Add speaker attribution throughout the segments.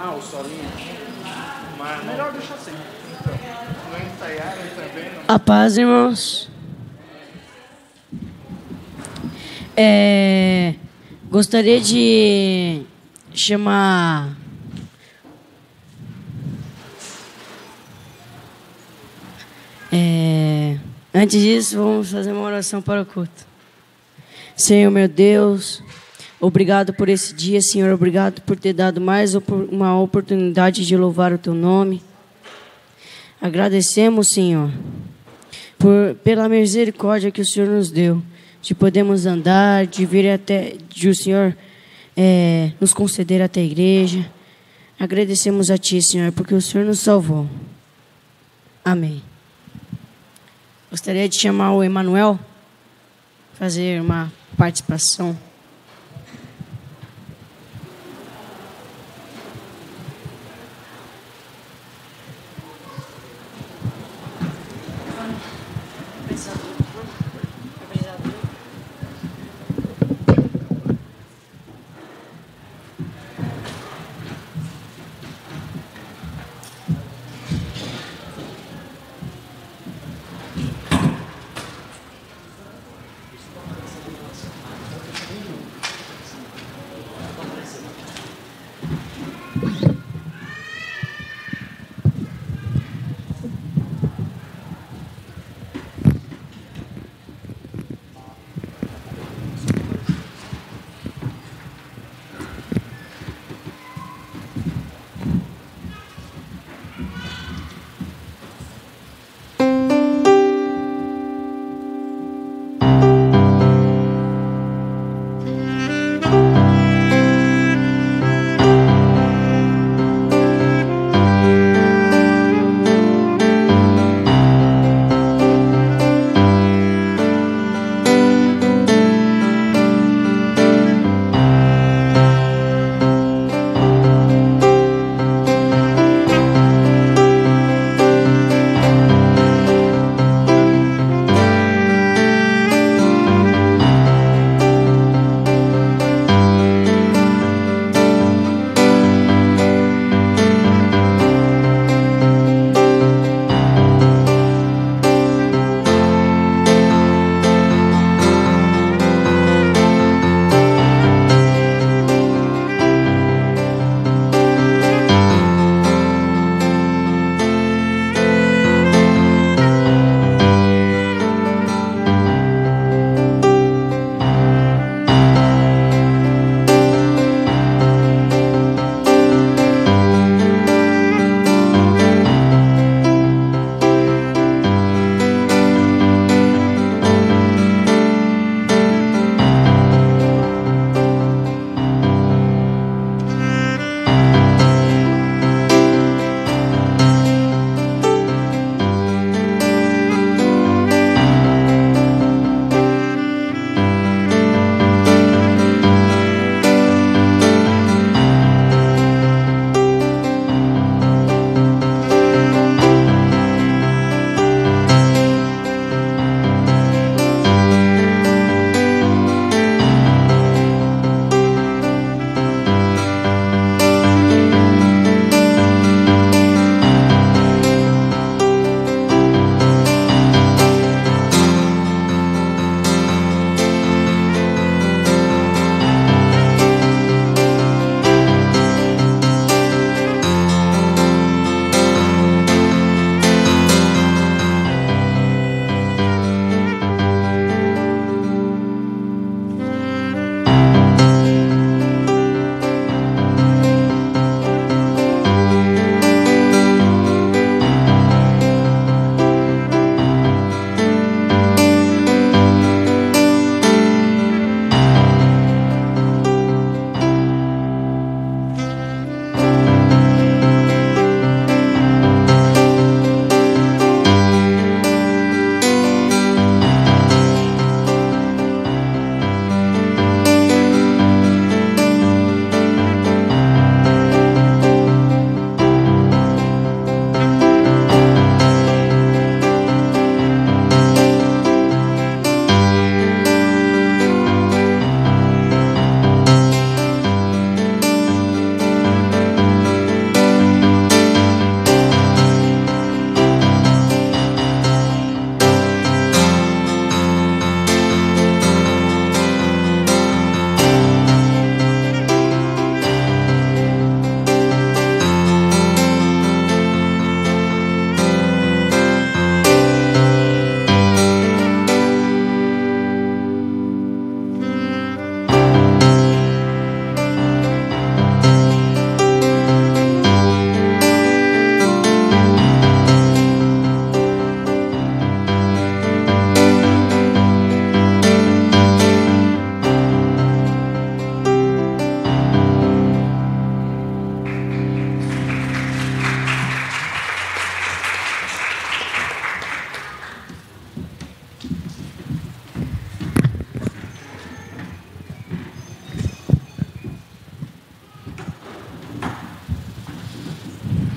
Speaker 1: Ah, o solinho. Mas melhor deixar assim. Não ensaiaram também. Não.
Speaker 2: A paz, irmãos. Gostaria de chamar antes disso, vamos fazer uma oração para o culto. Senhor, meu Deus, obrigado por esse dia, Senhor. Obrigado por ter dado mais uma oportunidade de louvar o Teu nome. Agradecemos, Senhor, pela misericórdia que o Senhor nos deu, de podermos andar, de vir até, de o Senhor nos conceder até a igreja. Agradecemos a Ti, Senhor, porque o Senhor nos salvou. Amém. Gostaria de chamar o Emanuel, fazer uma participação.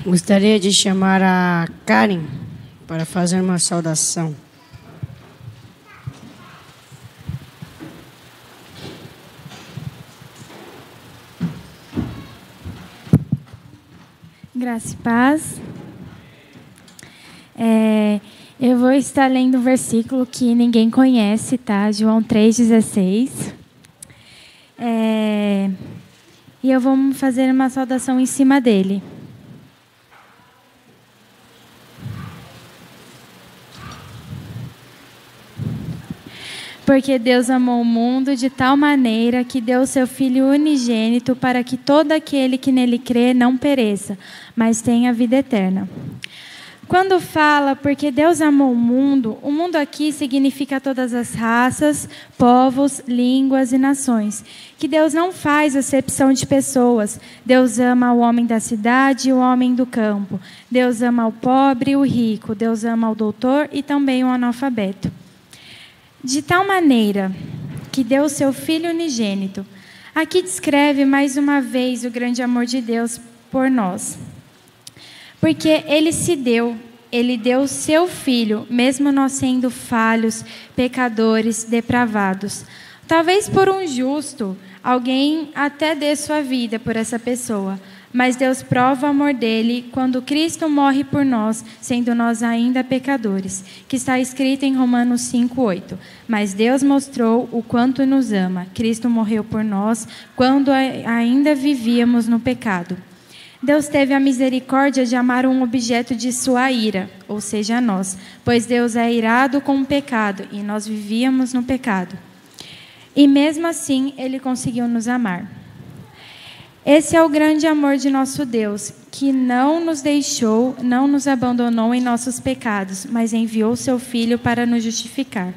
Speaker 2: Gostaria de chamar a Karen para fazer uma saudação.
Speaker 3: Graça e paz. Eu vou estar lendo um versículo que ninguém conhece, tá? João 3,16. E eu vou fazer uma saudação em cima dele. Porque Deus amou o mundo de tal maneira que deu o seu Filho unigênito para que todo aquele que nele crê não pereça, mas tenha vida eterna. Quando fala porque Deus amou o mundo aqui significa todas as raças, povos, línguas e nações. Que Deus não faz acepção de pessoas. Deus ama o homem da cidade e o homem do campo. Deus ama o pobre e o rico. Deus ama o doutor e também o analfabeto. De tal maneira que deu o seu Filho unigênito. Aqui descreve mais uma vez o grande amor de Deus por nós. Porque Ele deu o seu Filho, mesmo nós sendo falhos, pecadores, depravados. Talvez por um justo, alguém até dê sua vida por essa pessoa. Mas Deus prova o amor dele quando Cristo morre por nós, sendo nós ainda pecadores, que está escrito em Romanos 5:8. Mas Deus mostrou o quanto nos ama. Cristo morreu por nós quando ainda vivíamos no pecado. Deus teve a misericórdia de amar um objeto de sua ira, ou seja, nós, pois Deus é irado com o pecado e nós vivíamos no pecado. E mesmo assim, Ele conseguiu nos amar. Esse é o grande amor de nosso Deus, que não nos deixou, não nos abandonou em nossos pecados, mas enviou seu Filho para nos justificar.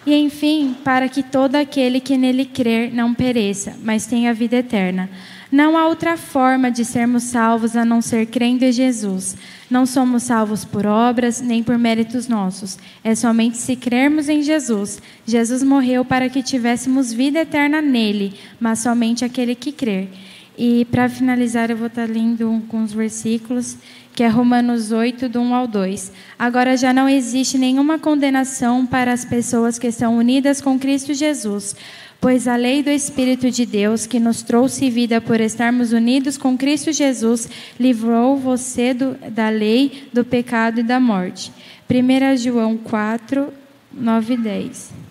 Speaker 3: E, enfim, para que todo aquele que nele crer não pereça, mas tenha vida eterna. Não há outra forma de sermos salvos a não ser crendo em Jesus. Não somos salvos por obras, nem por méritos nossos. É somente se crermos em Jesus. Jesus morreu para que tivéssemos vida eterna nele, mas somente aquele que crer. E, para finalizar, eu vou estar lendo alguns versículos, que é Romanos 8, do 1 ao 2. Agora já não existe nenhuma condenação para as pessoas que estão unidas com Cristo Jesus, pois a lei do Espírito de Deus, que nos trouxe vida por estarmos unidos com Cristo Jesus, livrou você da lei, do pecado e da morte. 1 João 4, 9 e 10.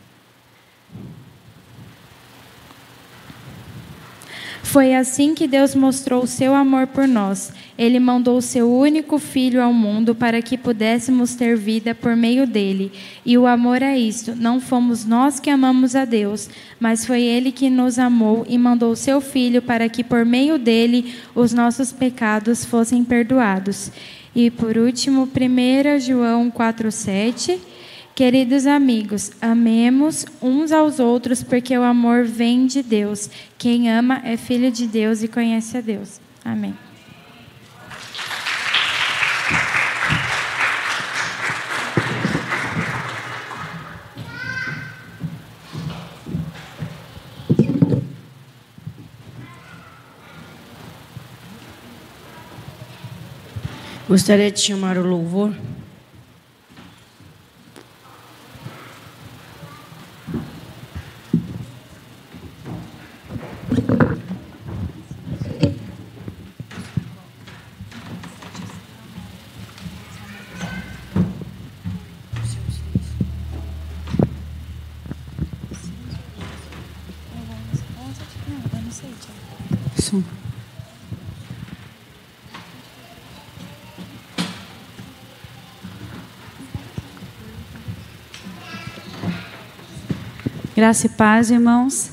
Speaker 3: Foi assim que Deus mostrou o seu amor por nós. Ele mandou o seu único Filho ao mundo para que pudéssemos ter vida por meio dele. E o amor é isto: não fomos nós que amamos a Deus, mas foi Ele que nos amou e mandou o seu Filho para que por meio dele os nossos pecados fossem perdoados. E por último, 1 João 4:7. Queridos amigos, amemos uns aos outros, porque o amor vem de Deus. Quem ama é filho de Deus e conhece a Deus. Amém.
Speaker 2: Gostaria de chamar o louvor. Som.
Speaker 4: Graça e paz, irmãos.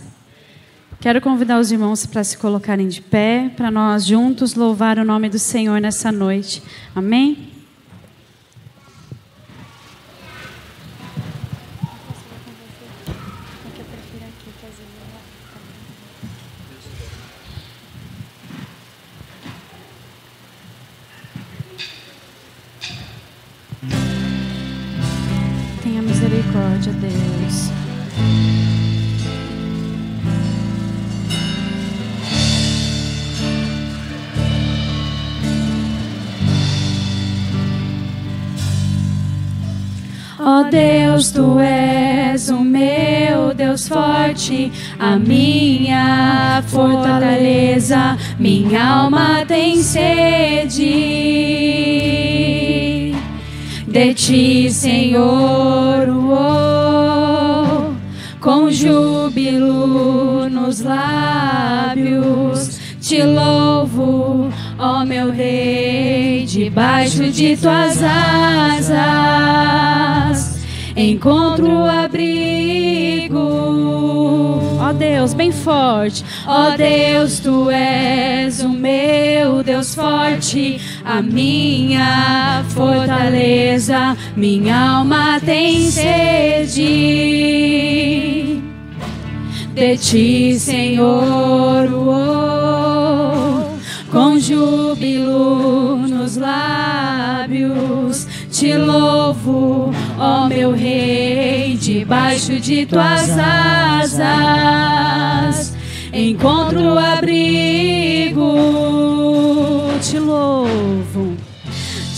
Speaker 4: Quero convidar os irmãos para se colocarem de pé, para nós juntos louvar o nome do Senhor nessa noite. Amém? Tenha misericórdia, Deus. Ó Deus, tu és o meu Deus forte, a minha fortaleza, minha alma tem sede de ti, Senhor, com júbilo nos lábios, te louvo, ó meu Rei, debaixo de tuas asas encontro abrigo. Ó Deus, bem forte. Ó Deus, tu és o meu Deus forte, a minha fortaleza, minha alma tem sede de ti, Senhor, com júbilo nos lábios, te louvo, ó meu Rei, debaixo de tuas asas encontro abrigo.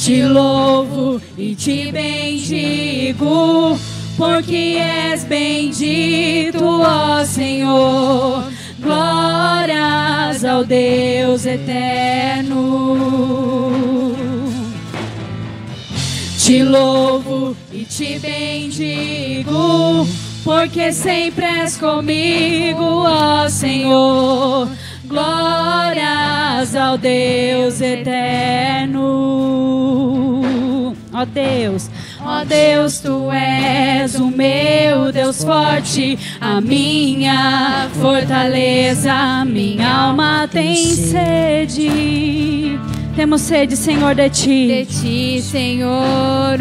Speaker 4: Te louvo e te bendigo, porque és bendito, ó Senhor. Glórias ao Deus eterno. Te louvo e te bendigo, porque sempre és comigo, ó Senhor. Glórias ao Deus eterno. Ó Deus, tu és o meu Deus forte, a minha fortaleza, minha alma tem sede. Temos sede, Senhor, de ti.
Speaker 3: De ti, Senhor,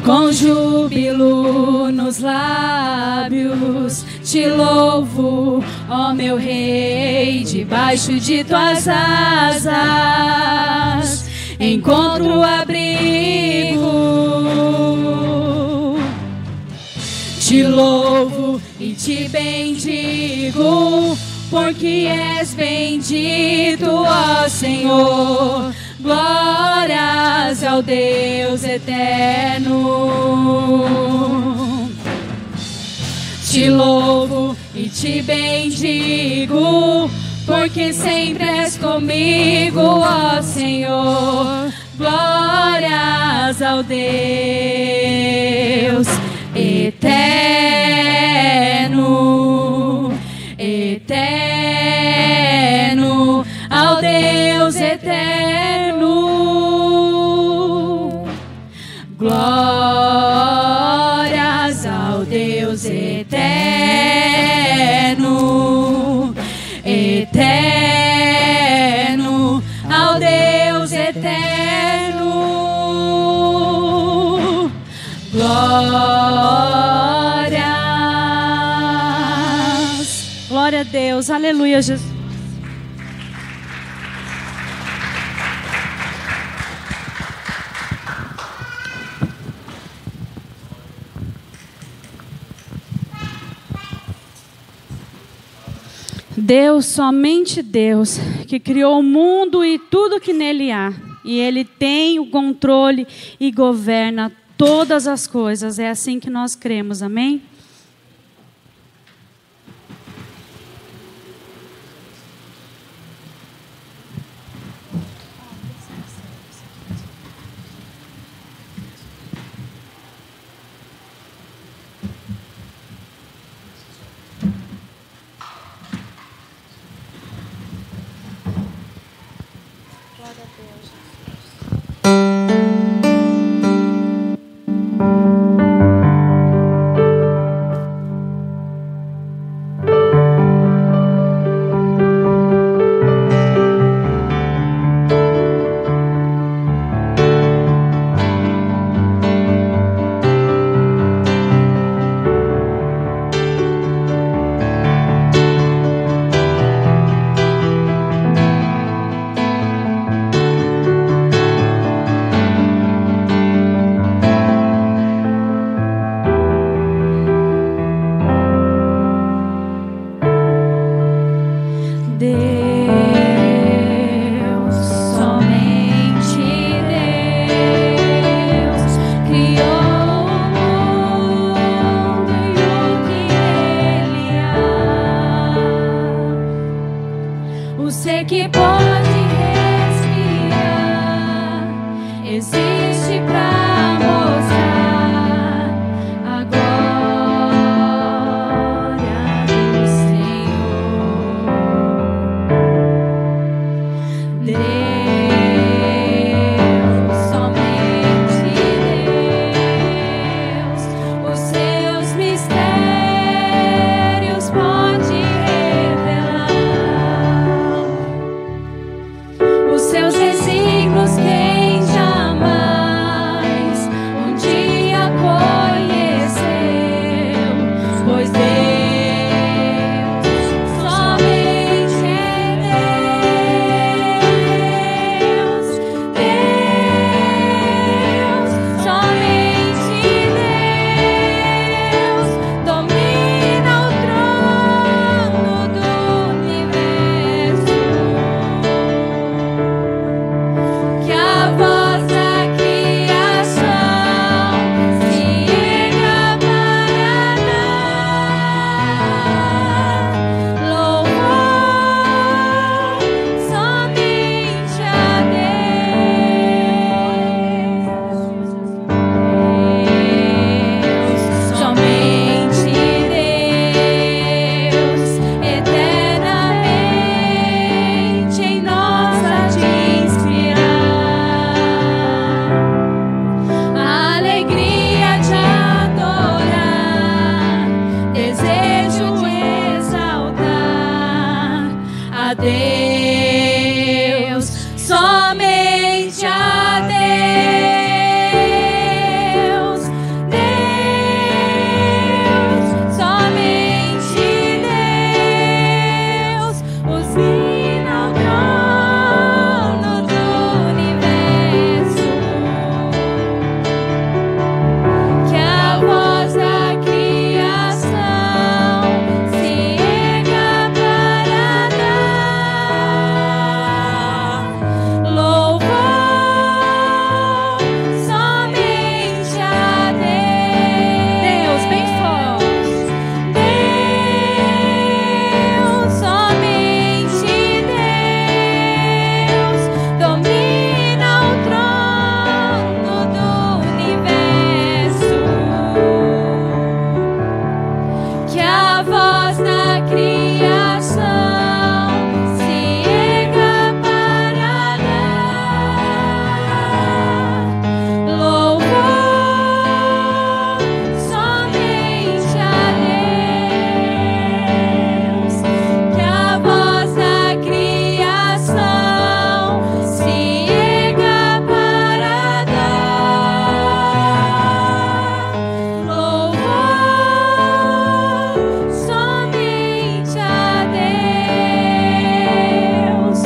Speaker 4: com júbilo nos lábios, te louvo, ó meu Rei, debaixo de tuas asas encontro abrigo. Te louvo e te bendigo, porque és bendito, ó Senhor. Glórias ao Deus eterno. Te louvo e te bendigo, porque sempre és comigo, ó Senhor. Glórias ao Deus eterno, eterno, ao Deus eterno. Glórias ao Deus eterno, eterno, ao Deus eterno. Glórias. Glória a Deus. Aleluia, Jesus. Deus, somente Deus, que criou o mundo e tudo que nele há. E Ele tem o controle e governa todas as coisas. É assim que nós cremos, amém?
Speaker 3: Você que pode respirar, existe pra mostrar a glória do Senhor. Deus, somente Deus, os seus mistérios pode revelar. Os seus desígnios quem jamais um dia conheceu, pois Deus somente é Deus. Deus, somente Deus, domina o trono do universo. Que a voz da criação se erga para dar louvor somente a Deus. Deus, somente Deus, eternamente em nós há de inspirar a alegria de adorar, desejo exaltar a Deus, somente a Deus. Deus, somente Deus, os hino ao trono do universo. Que a voz da criação se erga para dar louvor somente a Deus. Bem forte. Deus, somente Deus, domina o trono do universo. Que a voz da criação se erga para dar louvor somente a Deus. Que a voz da criação se erga para dar louvor somente a Deus. Louvor somente a Deus.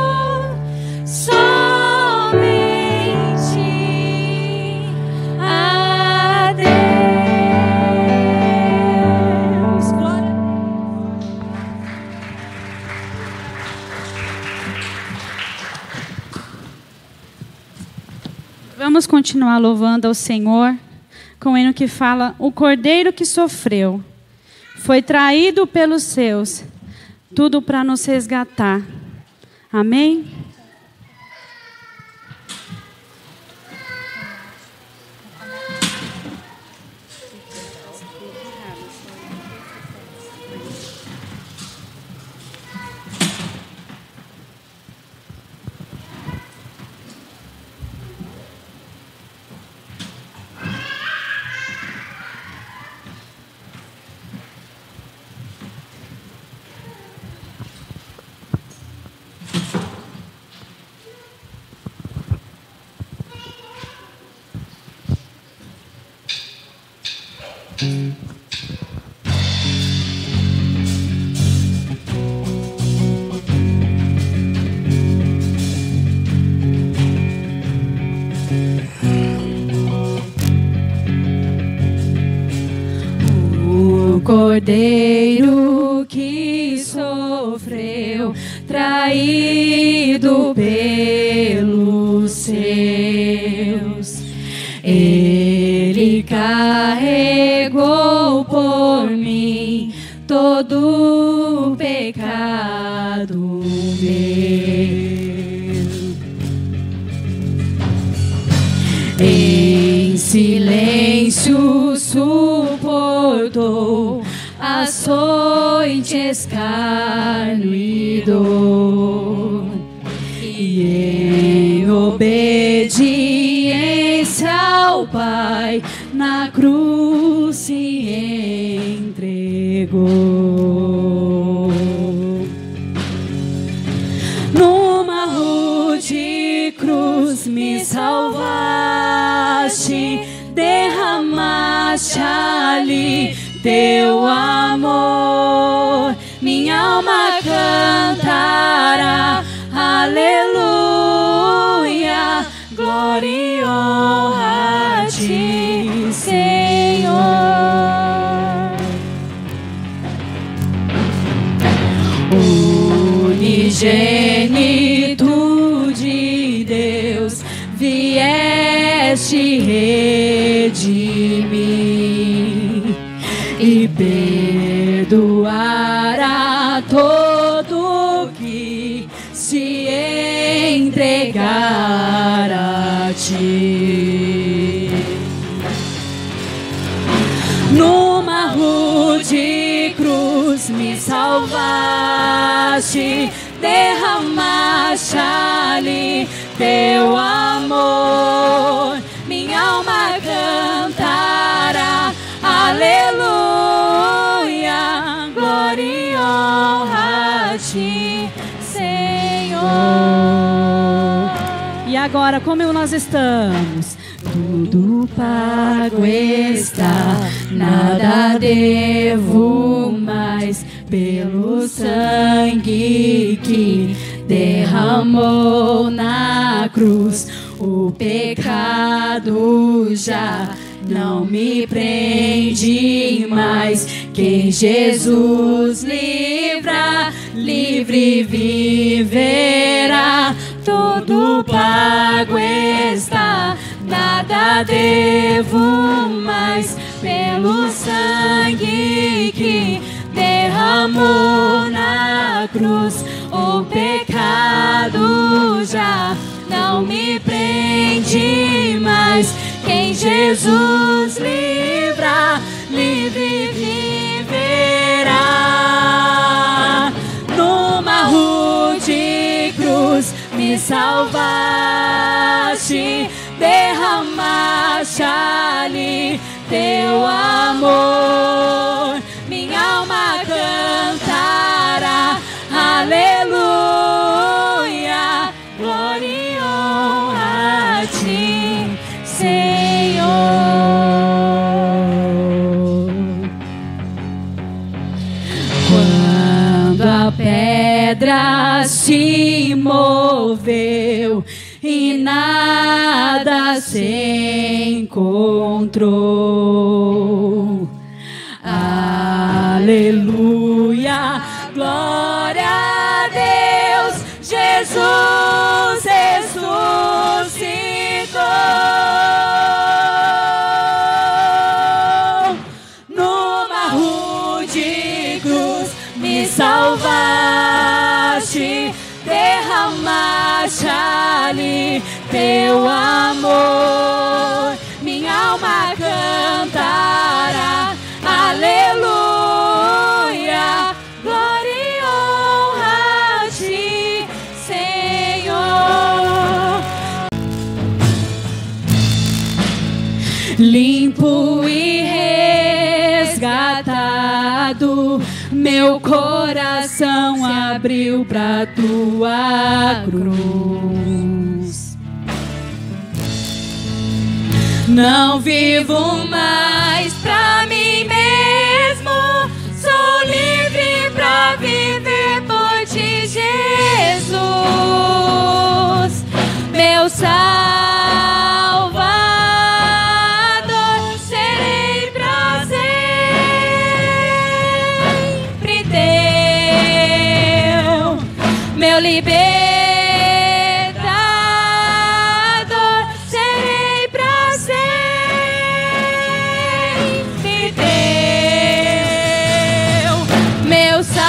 Speaker 3: Louvor somente a Deus. Glória.
Speaker 4: Vamos continuar louvando ao Senhor com o hino que fala: o Cordeiro que sofreu, foi traído pelos seus, tudo para nos resgatar. Amém?
Speaker 3: O Cordeiro que sofreu, traído pelos
Speaker 5: silêncio suportou açoite, escárnio e dor, e em obediência ao Pai na cruz se entregou. Numa rude cruz me salvaste, derramaste ali teu amor, minha alma cantará, aleluia, glória e honra a ti, Senhor. Unigênito de Deus, vieste redimir e perdoar a todo que se entregar a ti. Numa rude cruz me salvaste, derramaste ali teu amor, minha alma cantará, aleluia, glória e honra a ti, Senhor.
Speaker 4: E agora, como nós estamos?
Speaker 5: Tudo pago está, nada devo mais, pelo sangue que derramou na cruz. O pecado já não me prende mais. Quem Jesus livra, livre viverá. Tudo pago está, nada devo mais, pelo sangue que derramou na cruz. O pecado já não me prende mais. Quem Jesus livra, livre viverá. Numa rude cruz me salvaste, derramaste ali teu amor, minha alma cantará, aleluia, glória e honra a ti, Senhor. Quando a pedra se moveu e nada se encontrou, aleluia, glória a Deus, Jesus ressuscitou. Numa rude cruz me salvaste, derramaste ali teu amor, minha alma cantará, aleluia, glória e honra a ti, Senhor. Limpo e resgatado, meu coração abriu pra tua cruz. Não vivo mais pra mim mesmo, sou livre pra viver por ti, Jesus, meu Salvador, serei pra sempre teu, meu libertador, serei pra sempre teu, meu Salvador,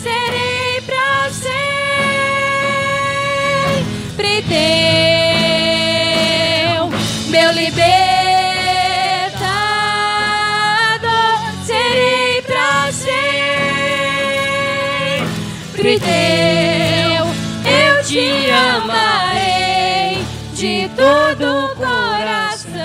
Speaker 5: serei pra sempre teu. sempre teu, eu te amarei de todo o coração,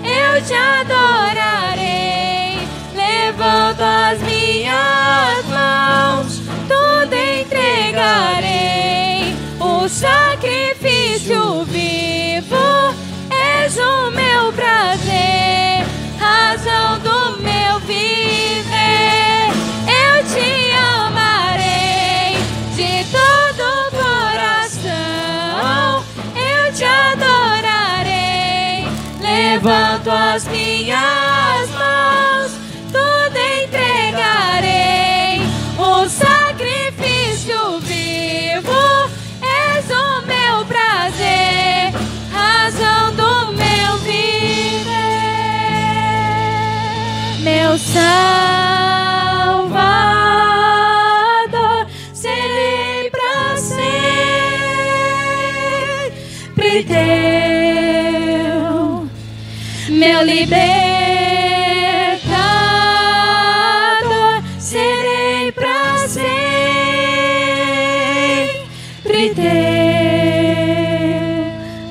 Speaker 5: eu te adorarei, levanto as minhas mãos, tudo entregarei, o sacrifício vivo, és o meu prazer, razão do meu viver, eu te amarei de todo o coração, eu te adorarei, levanto as minhas mãos, tudo entregarei, o sacrifício vivo, és o meu prazer, razão do meu viver, meu Salvador, serei pra sempre teu, meu libertador, serei pra sempre teu.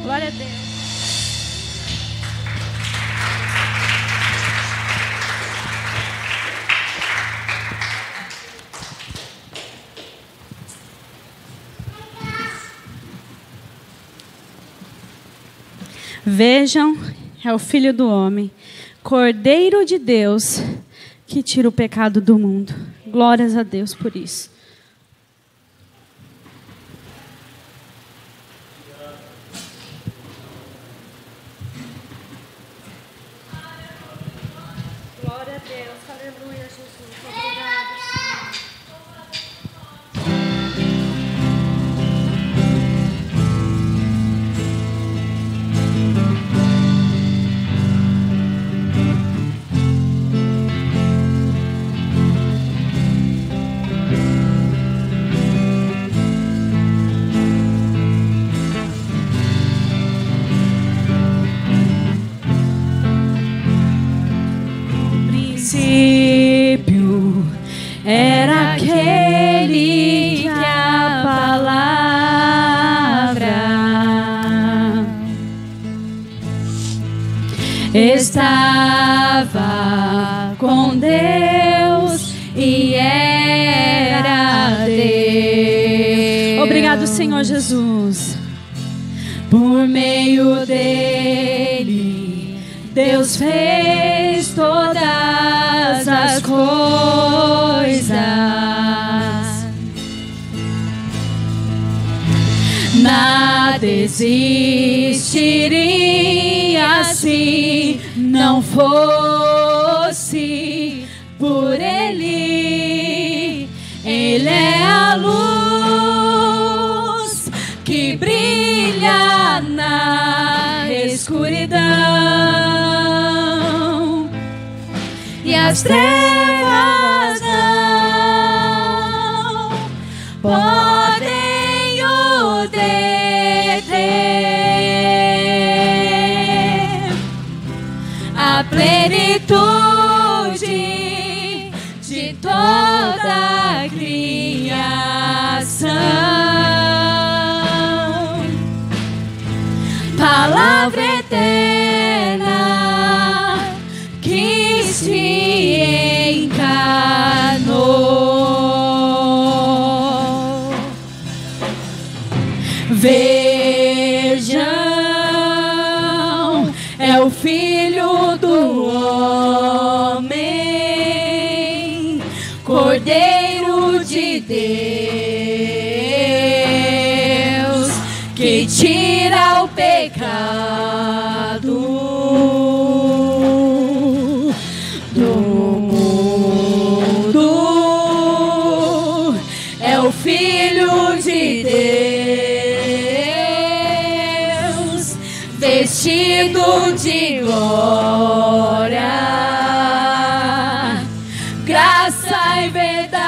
Speaker 5: Glória a Deus.
Speaker 4: Vejam, é o Filho do Homem, Cordeiro de Deus, que tira o pecado do mundo. Glórias a Deus por isso. Glória a Deus, aleluia, Jesus. Obrigado, Senhor.
Speaker 5: Princípio era aquele que a palavra estava com Deus e era Deus.
Speaker 4: Obrigado, Senhor Jesus.
Speaker 5: Por meio dele, Deus fez todas as coisas. Nada existiria se não fosse por ele. Ele é a luz que brilha na escuridão, e as trevas não podem o deter. A plenitude de toda a criação, palavra eterna que se encarnou. Vejam, é o Filho do Homem, Cordeiro de Deus, que tira o pecado do mundo. É o Filho de Deus, vestido de glória, graça e verdade.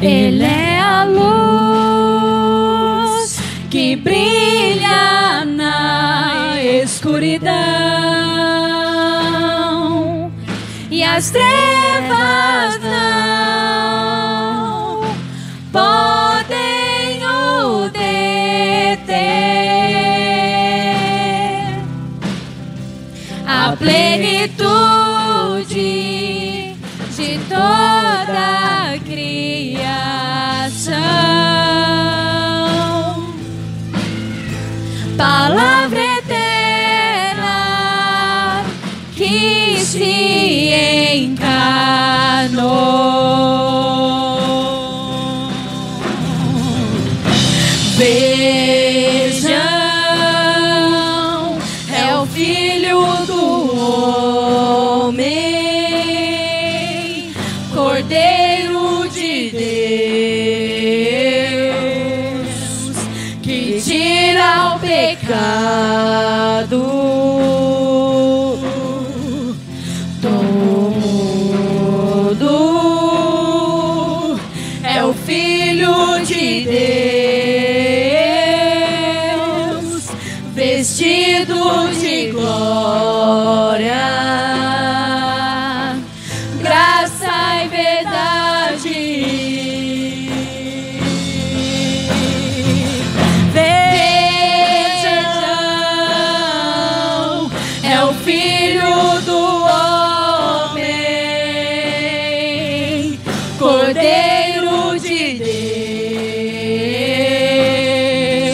Speaker 5: Ele é a luz que brilha na escuridão, e as trevas não podem o deter. A plenitude de toda a criação, palavra eterna que se encarnou. Vejam, é o Filho do homem, Cordeiro de Deus, que tira o pecado todo. É o Filho de Deus, vestido de glória, graça e verdade. Vejam, é o Filho do homem, Cordeiro de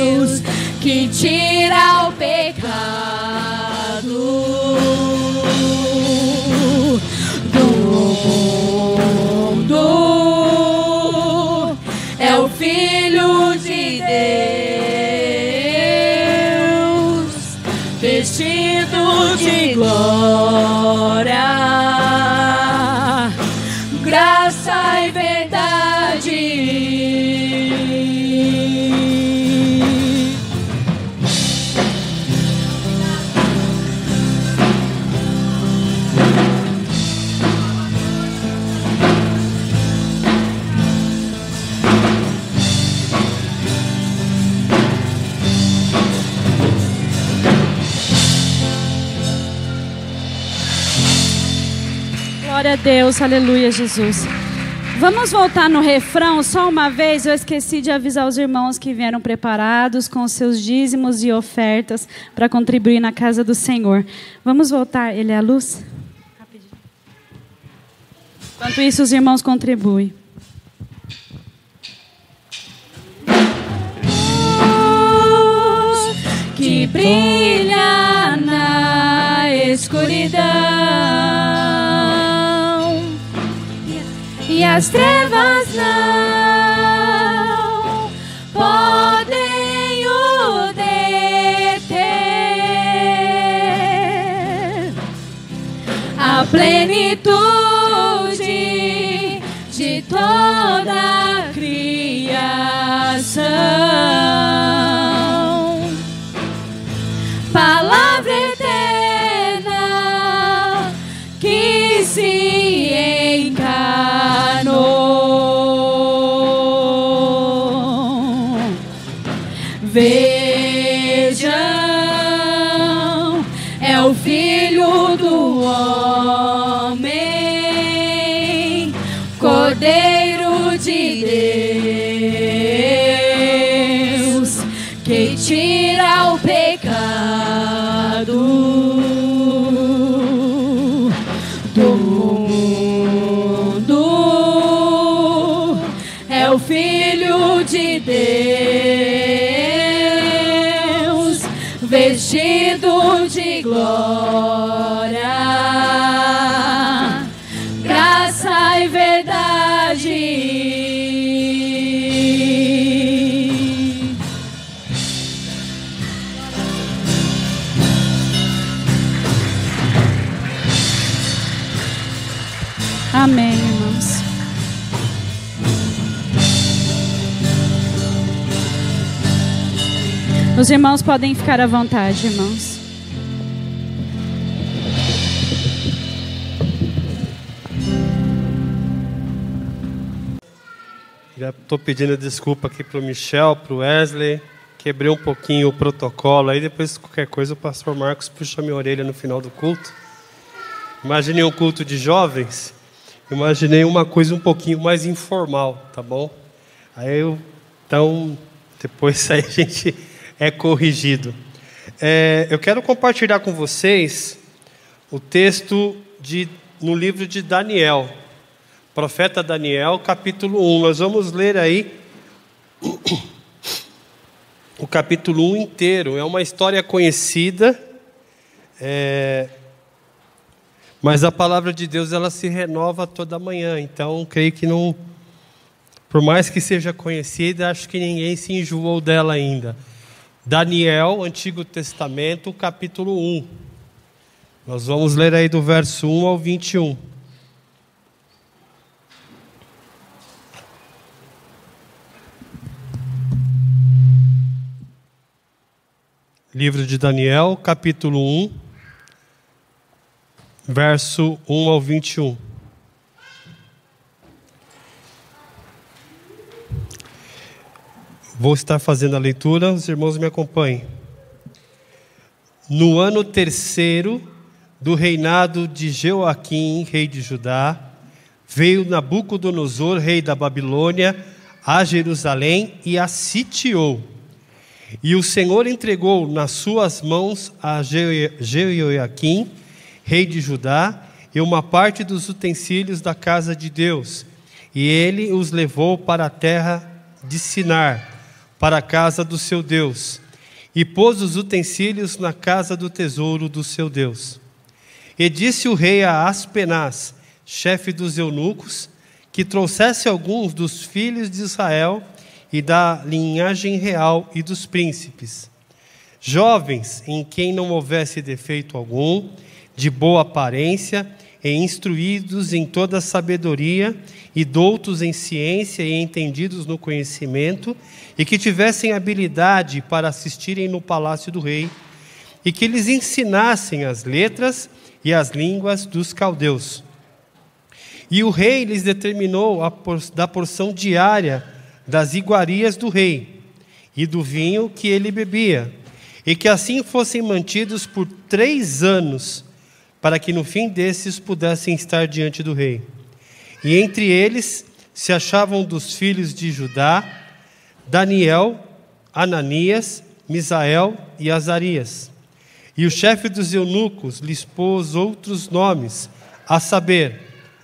Speaker 5: Deus, que tira o pecado do mundo. É o Filho de Deus, vestido de glória, graça e verdade.
Speaker 4: Glória a Deus, aleluia, Jesus. Vamos voltar no refrão só uma vez. Eu esqueci de avisar os irmãos que vieram preparados com os seus dízimos e ofertas para contribuir na casa do Senhor. Vamos voltar. Ele é a luz? Rapidinho. Enquanto isso, os irmãos contribuem.
Speaker 5: Luz que brilha na escuridão, e as trevas não podem o deter. A plenitude de toda a criação, palavra eterna que se encarnou. Vejam, é o Filho do homem, Cordeiro de Deus, que tira o pecado do mundo. É o Filho de Deus, vestido de glória, graça e verdade.
Speaker 4: Amém, irmãos. Os irmãos podem ficar à vontade, irmãos.
Speaker 6: Já estou pedindo desculpa aqui para o Michel, para o Wesley. Quebrei um pouquinho o protocolo. Aí depois, qualquer coisa, o pastor Marcos puxa minha orelha no final do culto. Imaginei um culto de jovens. Imaginei uma coisa um pouquinho mais informal, tá bom? Então, depois aí a gente é corrigido. Eu quero compartilhar com vocês o texto no livro de Daniel. Profeta Daniel, capítulo 1. Nós vamos ler aí o capítulo 1 inteiro. É uma história conhecida, mas a palavra de Deus ela se renova toda manhã. Então, creio que não, por mais que seja conhecida, acho que ninguém se enjoou dela ainda. Daniel, Antigo Testamento, capítulo 1. Nós vamos ler aí do verso 1 ao 21. Livro de Daniel, capítulo 1, verso 1 ao 21. Vou estar fazendo a leitura, os irmãos me acompanhem. No ano 3º do reinado de Jeoaquim, rei de Judá, veio Nabucodonosor, rei da Babilônia, a Jerusalém e a sitiou. E o Senhor entregou nas suas mãos a Jeoaquim, rei de Judá, e uma parte dos utensílios da casa de Deus. E ele os levou para a terra de Sinar, para a casa do seu Deus, e pôs os utensílios na casa do tesouro do seu Deus. E disse o rei a Aspenaz, chefe dos eunucos, que trouxesse alguns dos filhos de Israel e da linhagem real e dos príncipes, jovens em quem não houvesse defeito algum, de boa aparência, e instruídos em toda sabedoria, e doutos em ciência e entendidos no conhecimento, e que tivessem habilidade para assistirem no palácio do rei, e que lhes ensinassem as letras e as línguas dos caldeus. E o rei lhes determinou da porção diária das iguarias do rei e do vinho que ele bebia, e que assim fossem mantidos por 3 anos, para que no fim desses pudessem estar diante do rei. E entre eles se achavam dos filhos de Judá, Daniel, Ananias, Misael e Azarias. E o chefe dos eunucos lhes pôs outros nomes, a saber,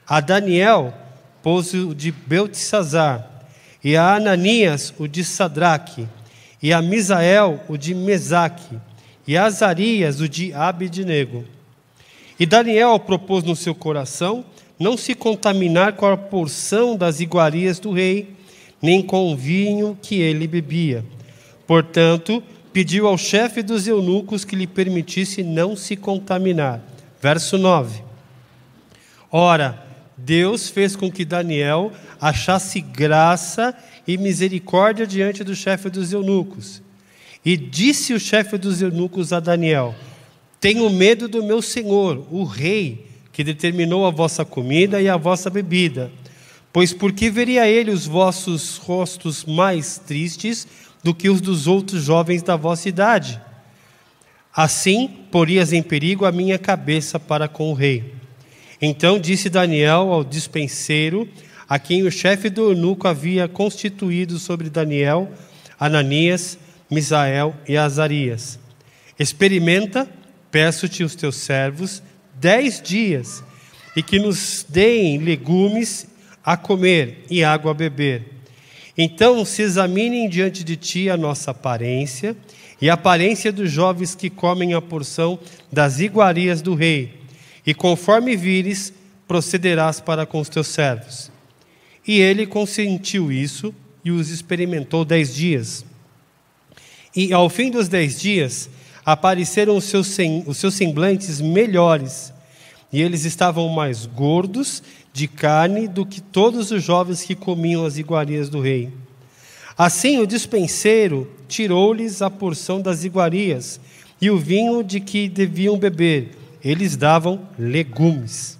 Speaker 6: a Daniel pôs o de Beltesazar, e a Ananias o de Sadraque, e a Misael o de Mesaque, e a Azarias o de Abednego. E Daniel propôs no seu coração não se contaminar com a porção das iguarias do rei, nem com o vinho que ele bebia. Portanto, pediu ao chefe dos eunucos que lhe permitisse não se contaminar. Verso 9. Ora, Deus fez com que Daniel achasse graça e misericórdia diante do chefe dos eunucos. E disse o chefe dos eunucos a Daniel: tenho medo do meu senhor, o rei, que determinou a vossa comida e a vossa bebida. Pois por que veria ele os vossos rostos mais tristes do que os dos outros jovens da vossa idade? Assim, porias em perigo a minha cabeça para com o rei. Então disse Daniel ao despenseiro, a quem o chefe do eunuco havia constituído sobre Daniel, Ananias, Misael e Azarias: experimenta, peço-te os teus servos, 10 dias, e que nos deem legumes a comer e água a beber. Então se examinem diante de ti a nossa aparência e a aparência dos jovens que comem a porção das iguarias do rei, e conforme vires, procederás para com os teus servos. E ele consentiu isso e os experimentou 10 dias. E ao fim dos 10 dias, apareceram os seus semblantes melhores, e eles estavam mais gordos de carne do que todos os jovens que comiam as iguarias do rei. Assim o despenseiro tirou-lhes a porção das iguarias e o vinho de que deviam beber. Eles davam legumes.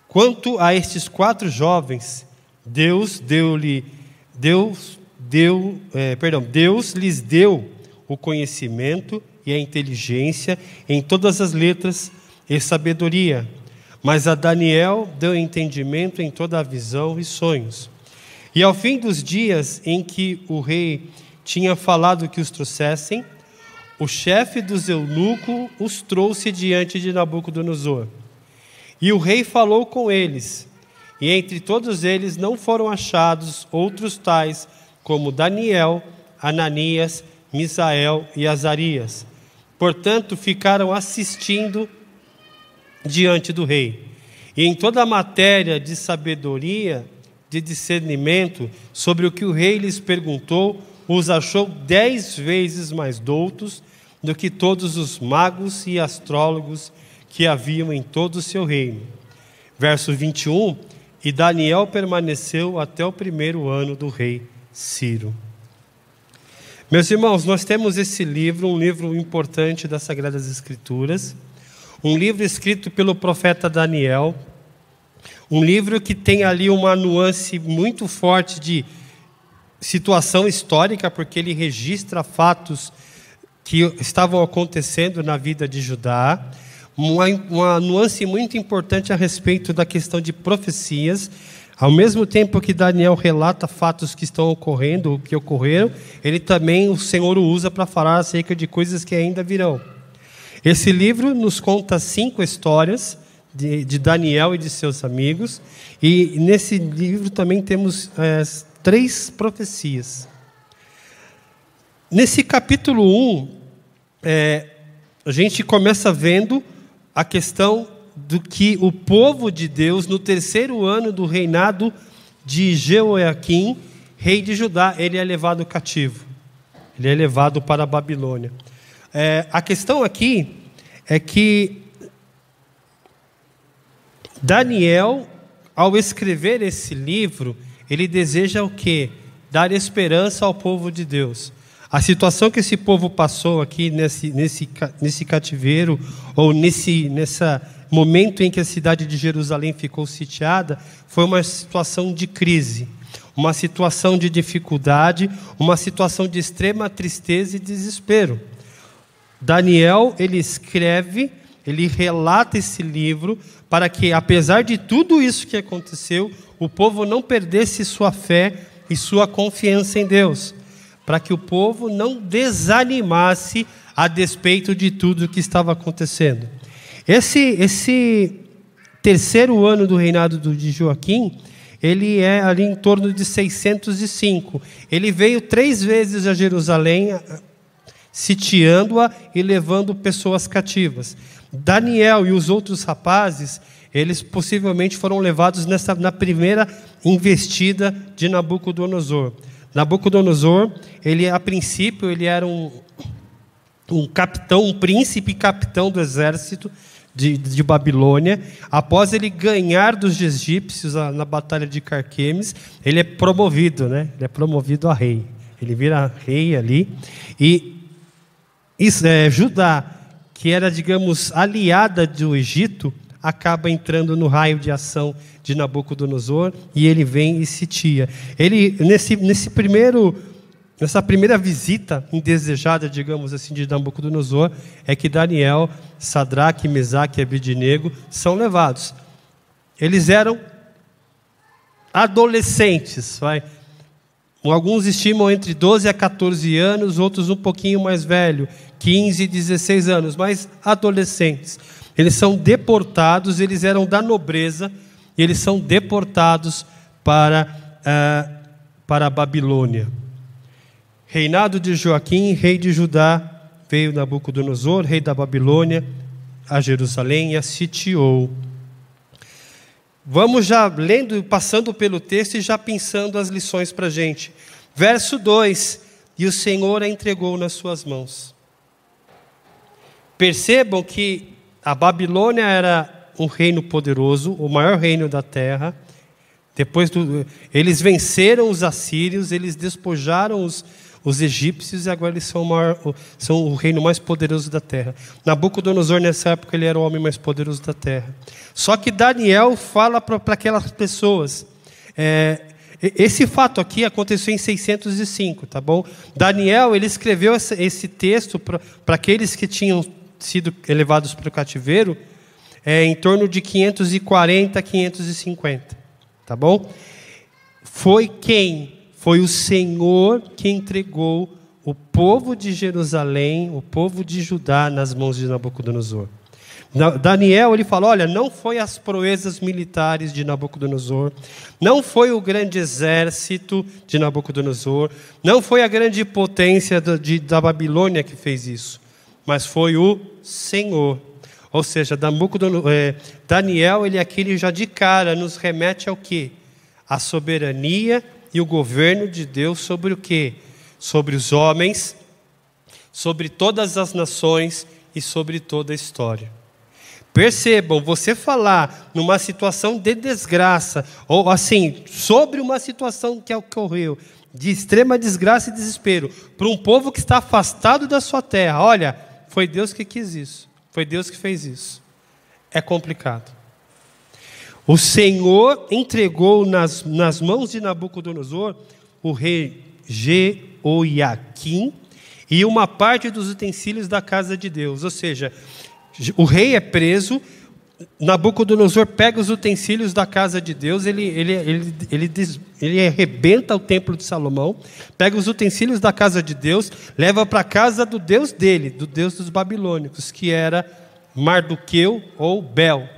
Speaker 6: Quanto a estes 4 jovens, Deus deu-lhe Deus lhes deu o conhecimento e a inteligência em todas as letras e sabedoria. Mas a Daniel deu entendimento em toda a visão e sonhos. E ao fim dos dias em que o rei tinha falado que os trouxessem, o chefe dos eunucos os trouxe diante de Nabucodonosor. E o rei falou com eles, e entre todos eles não foram achados outros tais como Daniel, Ananias, Misael e Azarias. Portanto, ficaram assistindo diante do rei. E em toda a matéria de sabedoria, de discernimento, sobre o que o rei lhes perguntou, os achou 10 vezes mais doutos do que todos os magos e astrólogos que haviam em todo o seu reino. Verso 21, e Daniel permaneceu até o 1º ano do rei Ciro. Meus irmãos, nós temos esse livro, um livro importante das Sagradas Escrituras, um livro escrito pelo profeta Daniel, um livro que tem ali uma nuance muito forte de situação histórica, porque ele registra fatos que estavam acontecendo na vida de Judá, uma nuance muito importante a respeito da questão de profecias. Ao mesmo tempo que Daniel relata fatos que estão ocorrendo, que ocorreram, ele também, o Senhor o usa para falar acerca de coisas que ainda virão. Esse livro nos conta 5 histórias de Daniel e de seus amigos, e nesse livro também temos 3 profecias. Nesse capítulo 1, a gente começa vendo a questão do que o povo de Deus, no 3º ano do reinado de Jeoaquim, rei de Judá, ele é levado cativo. Ele é levado para a Babilônia. A questão aqui é que Daniel, ao escrever esse livro, ele deseja o quê? Dar esperança ao povo de Deus. A situação que esse povo passou aqui nesse cativeiro, ou nesse momento em que a cidade de Jerusalém ficou sitiada, foi uma situação de crise, uma situação de dificuldade, uma situação de extrema tristeza e desespero. Daniel, ele escreve, ele relata esse livro para que, apesar de tudo isso que aconteceu, o povo não perdesse sua fé e sua confiança em Deus, para que o povo não desanimasse a despeito de tudo que estava acontecendo. Esse 3º ano do reinado de Joaquim, ele é ali em torno de 605. Ele veio 3 vezes a Jerusalém, sitiando-a e levando pessoas cativas. Daniel e os outros rapazes, eles possivelmente foram levados na primeira investida de Nabucodonosor. Nabucodonosor, ele a princípio, ele era um capitão, um príncipe capitão do exército de Babilônia. Após ele ganhar dos egípcios na batalha de Carquemes, ele é promovido, né? Ele é promovido a rei. Ele vira rei ali. E Judá, que era, digamos, aliada do Egito, acaba entrando no raio de ação de Nabucodonosor, e ele vem e sitia. Ele, nessa primeira visita indesejada, digamos assim, de Nabucodonosor, é que Daniel, Sadraque, Mesaque e Abednego são levados. Eles eram adolescentes, alguns estimam entre 12 a 14 anos, outros um pouquinho mais velho, 15 e 16 anos, mas adolescentes. Eles são deportados, eles eram da nobreza, e eles são deportados para a Babilônia. Reinado de Joaquim, rei de Judá, veio Nabucodonosor, rei da Babilônia, a Jerusalém e a sitiou. Vamos já lendo, passando pelo texto e já pensando as lições para a gente. Verso 2, e o Senhor a entregou nas suas mãos. Percebam que a Babilônia era um reino poderoso, o maior reino da terra. Eles venceram os assírios, eles despojaram os egípcios, e agora eles são o reino mais poderoso da terra. Nabucodonosor, nessa época, ele era o homem mais poderoso da terra. Só que Daniel fala para aquelas pessoas, Esse fato aqui aconteceu em 605, tá bom? Daniel, ele escreveu esse texto para aqueles que tinham sido levados para o cativeiro em torno de 540, 550, tá bom? Foi quem? Foi o Senhor que entregou o povo de Jerusalém, o povo de Judá, nas mãos de Nabucodonosor. Daniel, ele fala, olha, não foi as proezas militares de Nabucodonosor, não foi o grande exército de Nabucodonosor, não foi a grande potência da Babilônia que fez isso, mas foi o Senhor. Ou seja, Daniel, ele aqui já de cara nos remete ao quê? A soberania e o governo de Deus sobre o quê? Sobre os homens, sobre todas as nações e sobre toda a história. Percebam, você falar numa situação de desgraça, ou assim, sobre uma situação que ocorreu, de extrema desgraça e desespero, para um povo que está afastado da sua terra, olha, foi Deus que quis isso, foi Deus que fez isso. É complicado. O Senhor entregou nas mãos de Nabucodonosor o rei Jeoaquim e uma parte dos utensílios da casa de Deus, ou seja, o rei é preso, Nabucodonosor pega os utensílios da casa de Deus, ele arrebenta o templo de Salomão, pega os utensílios da casa de Deus, leva para a casa do Deus dele, do Deus dos babilônicos, que era Mardoqueu ou Bel,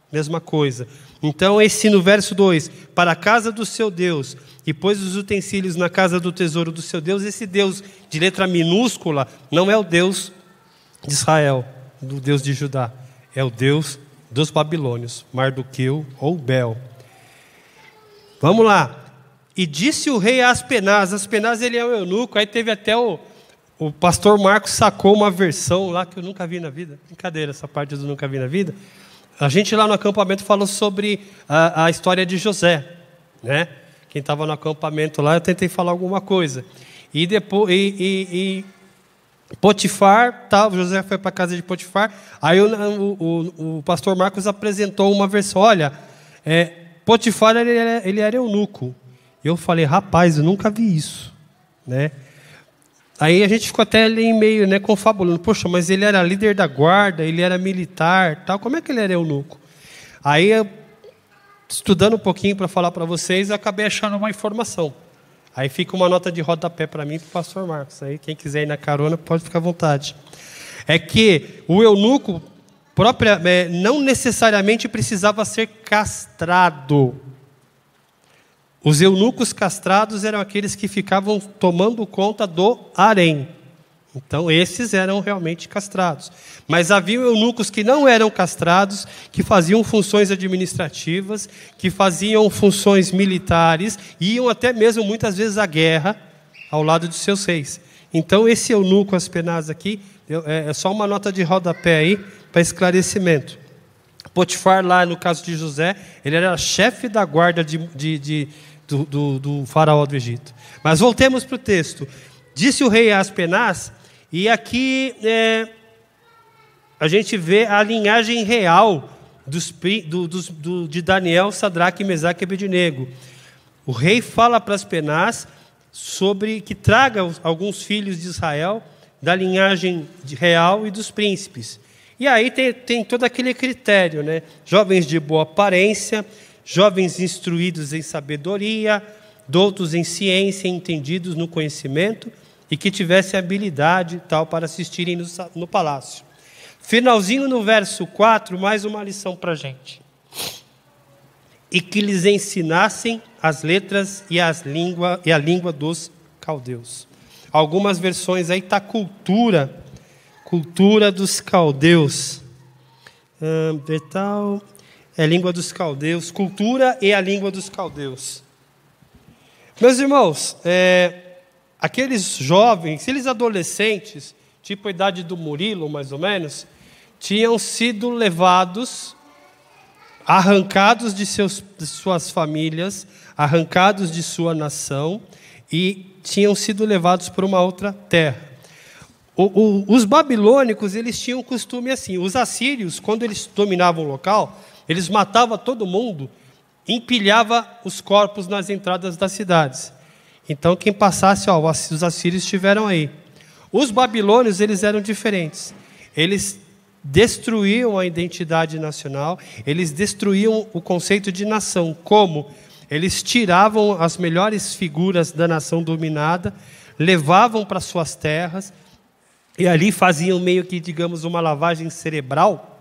Speaker 6: mesma coisa. Então, no verso 2, para a casa do seu Deus, e pôs os utensílios na casa do tesouro do seu Deus, esse Deus de letra minúscula não é o Deus de Israel, do Deus de Judá, é o Deus dos babilônios, Mardoqueu ou Bel. Vamos lá. E disse o rei a Aspenaz, ele é um eunuco, aí teve até o pastor Marcos sacou uma versão lá que eu nunca vi na vida, brincadeira essa parte do nunca vi na vida. A gente lá no acampamento falou sobre a história de José, né? Quem estava no acampamento lá, eu tentei falar alguma coisa. E depois, Potifar, José foi para a casa de Potifar, aí o pastor Marcos apresentou uma versão, olha, Potifar ele era eunuco. Eu falei, rapaz, eu nunca vi isso, né? Aí a gente ficou até ali meio, né, confabulando, poxa, mas ele era líder da guarda, ele era militar, tal, como é que ele era eunuco? Aí, estudando um pouquinho para falar para vocês, eu acabei achando uma informação. Aí fica uma nota de rodapé para mim e para o pastor Marcos. Aí quem quiser ir na carona pode ficar à vontade. É que o eunuco não necessariamente precisava ser castrado. Os eunucos castrados eram aqueles que ficavam tomando conta do harém. Então esses eram realmente castrados. Mas havia eunucos que não eram castrados, que faziam funções administrativas, que faziam funções militares, e iam até mesmo muitas vezes à guerra ao lado de seus reis. Então esse eunuco Aspenaz aqui é só uma nota de rodapé aí para esclarecimento. Potifar lá no caso de José, ele era chefe da guarda do faraó do Egito. Mas voltemos para o texto. Disse o rei a Aspenaz, e aqui a gente vê a linhagem real de Daniel, Sadraque, Mesaque e Abednego. O rei fala para Aspenaz sobre que traga alguns filhos de Israel da linhagem real e dos príncipes. E aí tem todo aquele critério, né? Jovens de boa aparência, jovens instruídos em sabedoria, doutos em ciência, entendidos no conhecimento, e que tivessem habilidade tal para assistirem no palácio. Finalzinho no verso 4, mais uma lição para a gente. E que lhes ensinassem as letras e a língua dos caldeus. Algumas versões aí está cultura dos caldeus. Língua dos caldeus, cultura e a língua dos caldeus. Meus irmãos, aqueles jovens, aqueles adolescentes, tipo a idade do Murilo, mais ou menos, tinham sido levados, arrancados de suas famílias, arrancados de sua nação, e tinham sido levados para uma outra terra. Os babilônicos, eles tinham um costume assim. Os assírios, quando eles dominavam o local, eles matavam todo mundo empilhava os corpos nas entradas das cidades. Então, quem passasse, os assírios estiveram aí. Os babilônios, eles eram diferentes. Eles destruíam a identidade nacional, eles destruíam o conceito de nação. Como? Eles tiravam as melhores figuras da nação dominada, levavam para suas terras, e ali faziam meio que, digamos, uma lavagem cerebral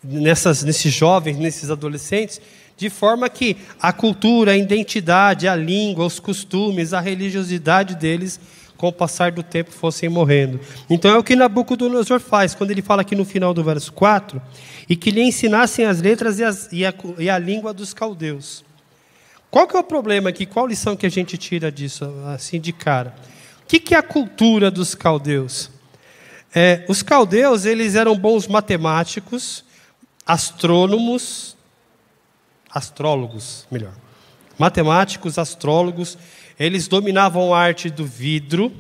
Speaker 6: nesses jovens, nesses adolescentes, de forma que a cultura, a identidade, a língua, os costumes, a religiosidade deles, com o passar do tempo, fossem morrendo. Então é o que Nabucodonosor faz, quando ele fala aqui no final do verso 4, e que lhe ensinassem as letras e a língua dos caldeus. Qual que é o problema aqui? Qual lição que a gente tira disso, assim de cara? O que é a cultura dos caldeus? Os caldeus, eles eram bons matemáticos, astrólogos, matemáticos, astrólogos, eles dominavam a arte do vidro,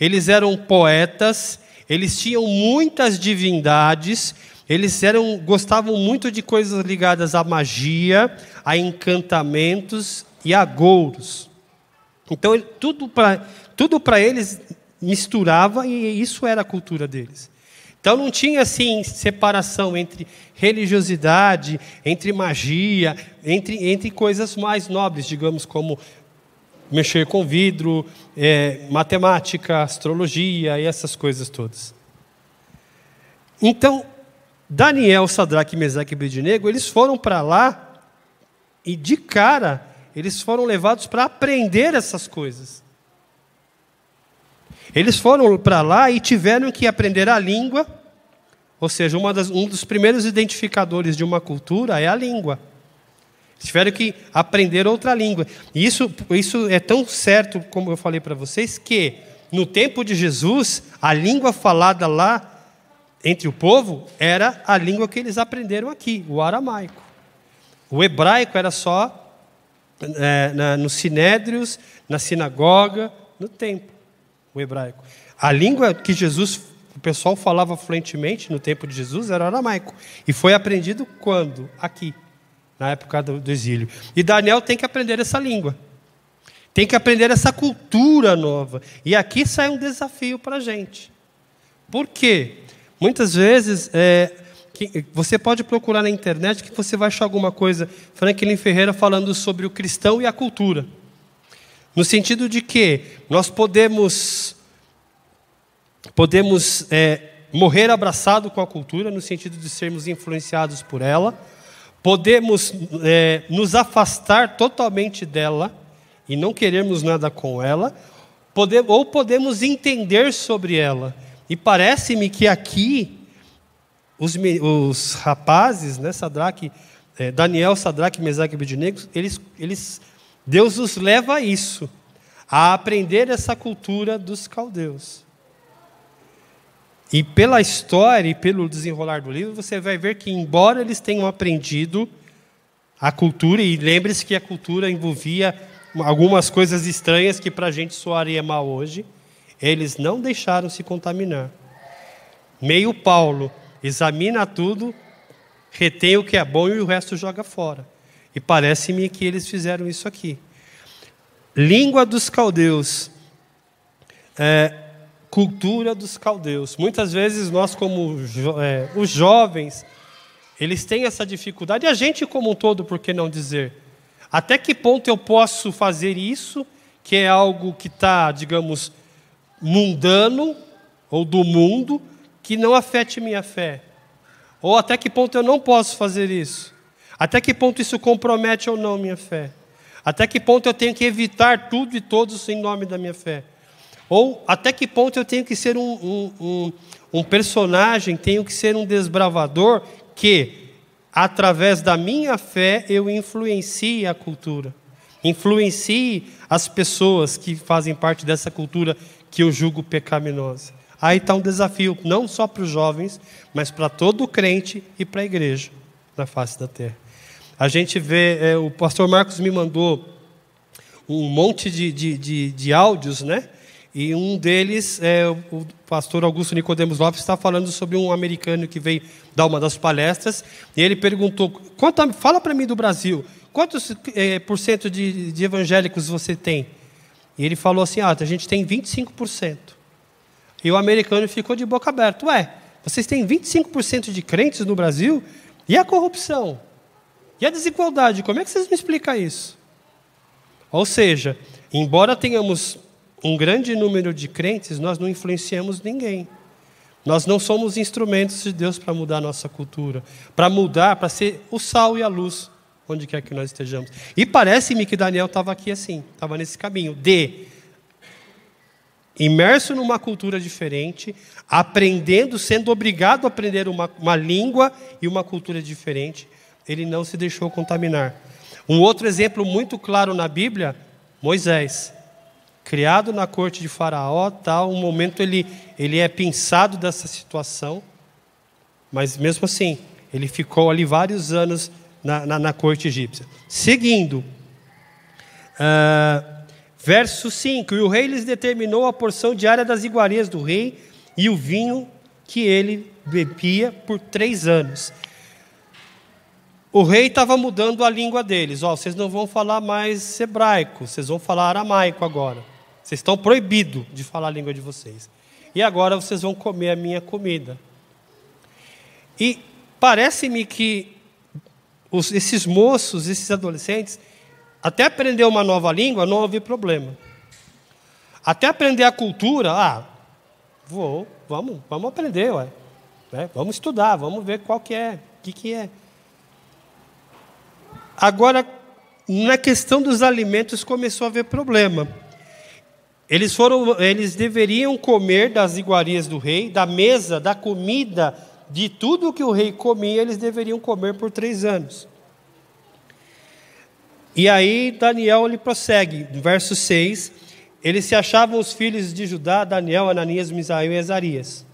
Speaker 6: eles eram poetas, eles tinham muitas divindades, eles gostavam muito de coisas ligadas à magia, a encantamentos e a agouros. Então, tudo para eles misturava, e isso era a cultura deles. Então não tinha assim separação entre religiosidade, entre magia, entre coisas mais nobres, digamos, como mexer com vidro, matemática, astrologia e essas coisas todas. Então, Daniel, Sadraque, Mesaque e Abednego, eles foram para lá e de cara eles foram levados para aprender essas coisas. Eles foram para lá e tiveram que aprender a língua, ou seja, um dos primeiros identificadores de uma cultura é a língua. Eles tiveram que aprender outra língua. E isso é tão certo, como eu falei para vocês, que no tempo de Jesus, a língua falada lá entre o povo era a língua que eles aprenderam aqui, o aramaico. O hebraico era só nos sinédrios, na sinagoga, no templo. O hebraico. A língua que o pessoal falava fluentemente no tempo de Jesus era o aramaico. E foi aprendido quando? Aqui, na época do exílio. E Daniel tem que aprender essa língua. Tem que aprender essa cultura nova. E aqui sai um desafio para a gente. Por quê? Muitas vezes, você pode procurar na internet que você vai achar alguma coisa, Franklin Ferreira falando sobre o cristão e a cultura. No sentido de que nós podemos morrer abraçado com a cultura, no sentido de sermos influenciados por ela, podemos nos afastar totalmente dela e não querermos nada com ela, ou podemos entender sobre ela. E parece-me que aqui os rapazes, né, Daniel, Sadraque, Mesaque e Abednego, Deus os leva a isso, a aprender essa cultura dos caldeus. E pela história e pelo desenrolar do livro, você vai ver que, embora eles tenham aprendido a cultura, e lembre-se que a cultura envolvia algumas coisas estranhas que para a gente soaria mal hoje, eles não deixaram se contaminar. Meio Paulo, examina tudo, retém o que é bom e o resto joga fora. E parece-me que eles fizeram isso aqui. Língua dos caldeus, cultura dos caldeus. Muitas vezes nós, como os jovens, eles têm essa dificuldade, e a gente como um todo, por que não dizer? Até que ponto eu posso fazer isso, que é algo que está, digamos, mundano, ou do mundo, que não afete minha fé? Ou até que ponto eu não posso fazer isso? Até que ponto isso compromete ou não minha fé? Até que ponto eu tenho que evitar tudo e todos em nome da minha fé? Ou até que ponto eu tenho que ser um personagem, tenho que ser um desbravador que, através da minha fé, eu influencie a cultura, influencie as pessoas que fazem parte dessa cultura que eu julgo pecaminosa. Aí está um desafio, não só para os jovens, mas para todo crente e para a igreja na face da terra. A gente vê, o pastor Marcos me mandou um monte de áudios, né? E um deles, o pastor Augusto Nicodemos Lopes, está falando sobre um americano que veio dar uma das palestras, e ele perguntou, fala para mim do Brasil, quantos por cento de evangélicos você tem? E ele falou assim, a gente tem 25%. E o americano ficou de boca aberta, vocês têm 25% de crentes no Brasil? E a corrupção? E a desigualdade? Como é que vocês me explicam isso? Ou seja, embora tenhamos um grande número de crentes, nós não influenciamos ninguém. Nós não somos instrumentos de Deus para mudar a nossa cultura, para mudar, para ser o sal e a luz, onde quer que nós estejamos. E parece-me que Daniel estava aqui assim, estava nesse caminho, imerso numa cultura diferente, aprendendo, sendo obrigado a aprender uma língua e uma cultura diferente, ele não se deixou contaminar. Um outro exemplo muito claro na Bíblia, Moisés. Criado na corte de Faraó, um momento ele é pensado dessa situação, mas mesmo assim, ele ficou ali vários anos na corte egípcia. Seguindo, verso 5, e o rei lhes determinou a porção diária das iguarias do rei e o vinho que ele bebia por 3 anos. O rei estava mudando a língua deles. Vocês não vão falar mais hebraico, vocês vão falar aramaico agora. Vocês estão proibidos de falar a língua de vocês. E agora vocês vão comer a minha comida. E parece-me que esses moços, esses adolescentes, até aprender uma nova língua não houve problema. Até aprender a cultura, vamos aprender, vamos estudar, vamos ver qual que é, o que é. Agora, na questão dos alimentos começou a haver problema. Eles deveriam comer das iguarias do rei, da mesa, da comida, de tudo que o rei comia, eles deveriam comer por 3 anos. E aí Daniel ele prossegue, no verso 6, eles se achavam os filhos de Judá, Daniel, Ananias, Misael e Azarias.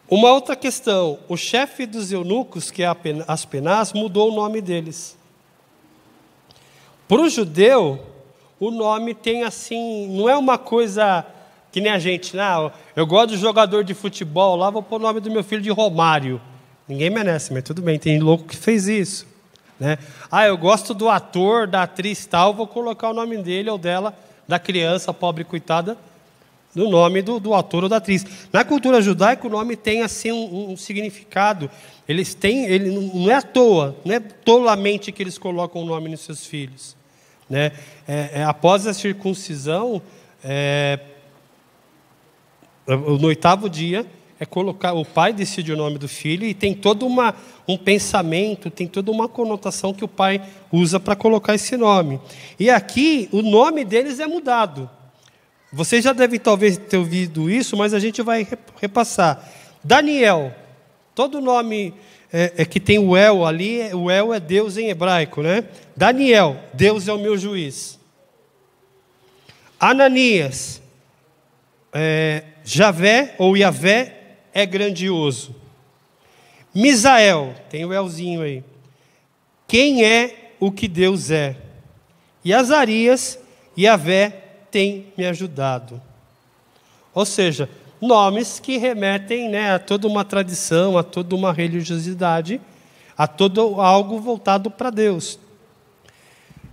Speaker 6: Uma outra questão, o chefe dos eunucos, que é Aspenaz, mudou o nome deles. Para o judeu, o nome tem assim, não é uma coisa que nem a gente, eu gosto do jogador de futebol, lá vou pôr o nome do meu filho de Romário. Ninguém merece, mas tudo bem, tem louco que fez isso. Né? Eu gosto do ator, da atriz tal, vou colocar o nome dele ou dela, da criança pobre coitada, no nome do ator ou da atriz. Na cultura judaica, o nome tem assim um significado. Ele não é à toa, não é tolamente que eles colocam o nome nos seus filhos. Né? Após a circuncisão, no 8º dia, o pai decide o nome do filho e tem todo um pensamento, tem toda uma conotação que o pai usa para colocar esse nome. E aqui, o nome deles é mudado. Vocês já devem talvez ter ouvido isso, mas a gente vai repassar. Daniel, todo nome que tem o El ali, o El é Deus em hebraico, né? Daniel, Deus é o meu juiz. Ananias, Javé ou Yavé é grandioso. Misael, tem o Elzinho aí. Quem é o que Deus é? E Azarias, Yavé tem me ajudado. Ou seja, nomes que remetem a toda uma tradição, a toda uma religiosidade, a todo algo voltado para Deus.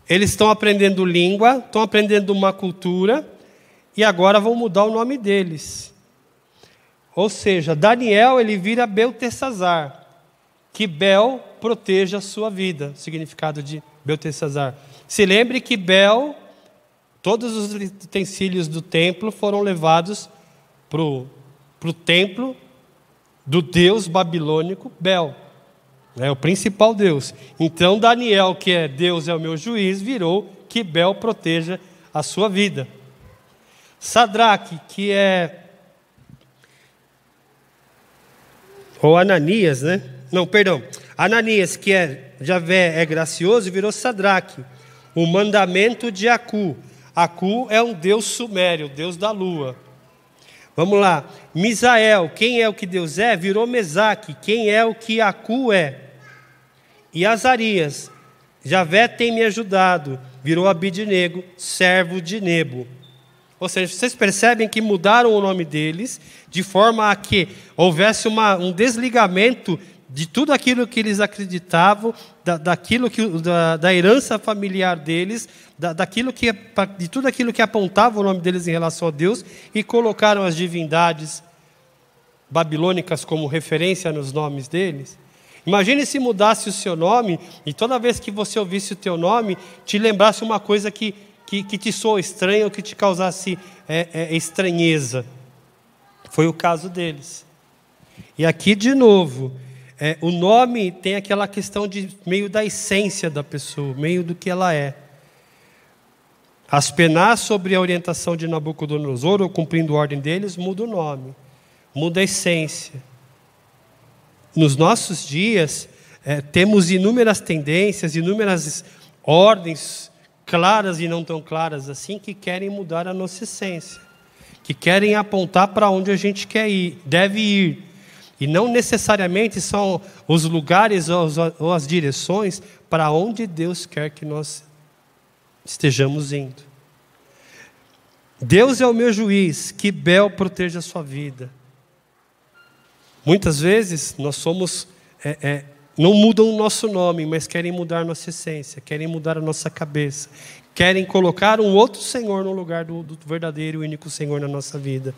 Speaker 6: Eles estão aprendendo língua, estão aprendendo uma cultura, e agora vão mudar o nome deles. Ou seja, Daniel ele vira Beltesazar, que Bel proteja a sua vida, significado de Beltesazar. Se lembre que Bel, todos os utensílios do templo foram levados para o templo do deus babilônico Bel, o principal deus. Então Daniel, que é Deus é o meu juiz, virou que Bel proteja a sua vida. Sadraque, que é... ou Ananias, né? Não, perdão. Ananias, que é Javé, é gracioso, virou Sadraque. O mandamento de Acu. Acu é um deus sumério, deus da lua. Vamos lá. Misael, quem é o que Deus é? Virou Mesaque, quem é o que Acu é? E Azarias, Javé tem me ajudado, virou Abidnego, servo de Nebo. Ou seja, vocês percebem que mudaram o nome deles de forma a que houvesse um desligamento de tudo aquilo que eles acreditavam, da herança familiar deles, de tudo aquilo que apontava o nome deles em relação a Deus, e colocaram as divindades babilônicas como referência nos nomes deles. Imagine se mudasse o seu nome e toda vez que você ouvisse o teu nome, te lembrasse uma coisa que te soa estranha ou que te causasse estranheza. Foi o caso deles. E aqui, de novo, o nome tem aquela questão de meio da essência da pessoa, meio do que ela é. Aspenar sobre a orientação de Nabucodonosor, ou cumprindo a ordem deles, muda o nome, muda a essência. Nos nossos dias, temos inúmeras tendências, inúmeras ordens claras e não tão claras assim, que querem mudar a nossa essência, que querem apontar para onde a gente deve ir. E não necessariamente são os lugares ou as direções para onde Deus quer que nós estejamos indo. Deus é o meu juiz, que Bel proteja a sua vida. Muitas vezes nós somos, não mudam o nosso nome, mas querem mudar nossa essência, querem mudar a nossa cabeça, querem colocar um outro Senhor no lugar do verdadeiro e único Senhor na nossa vida.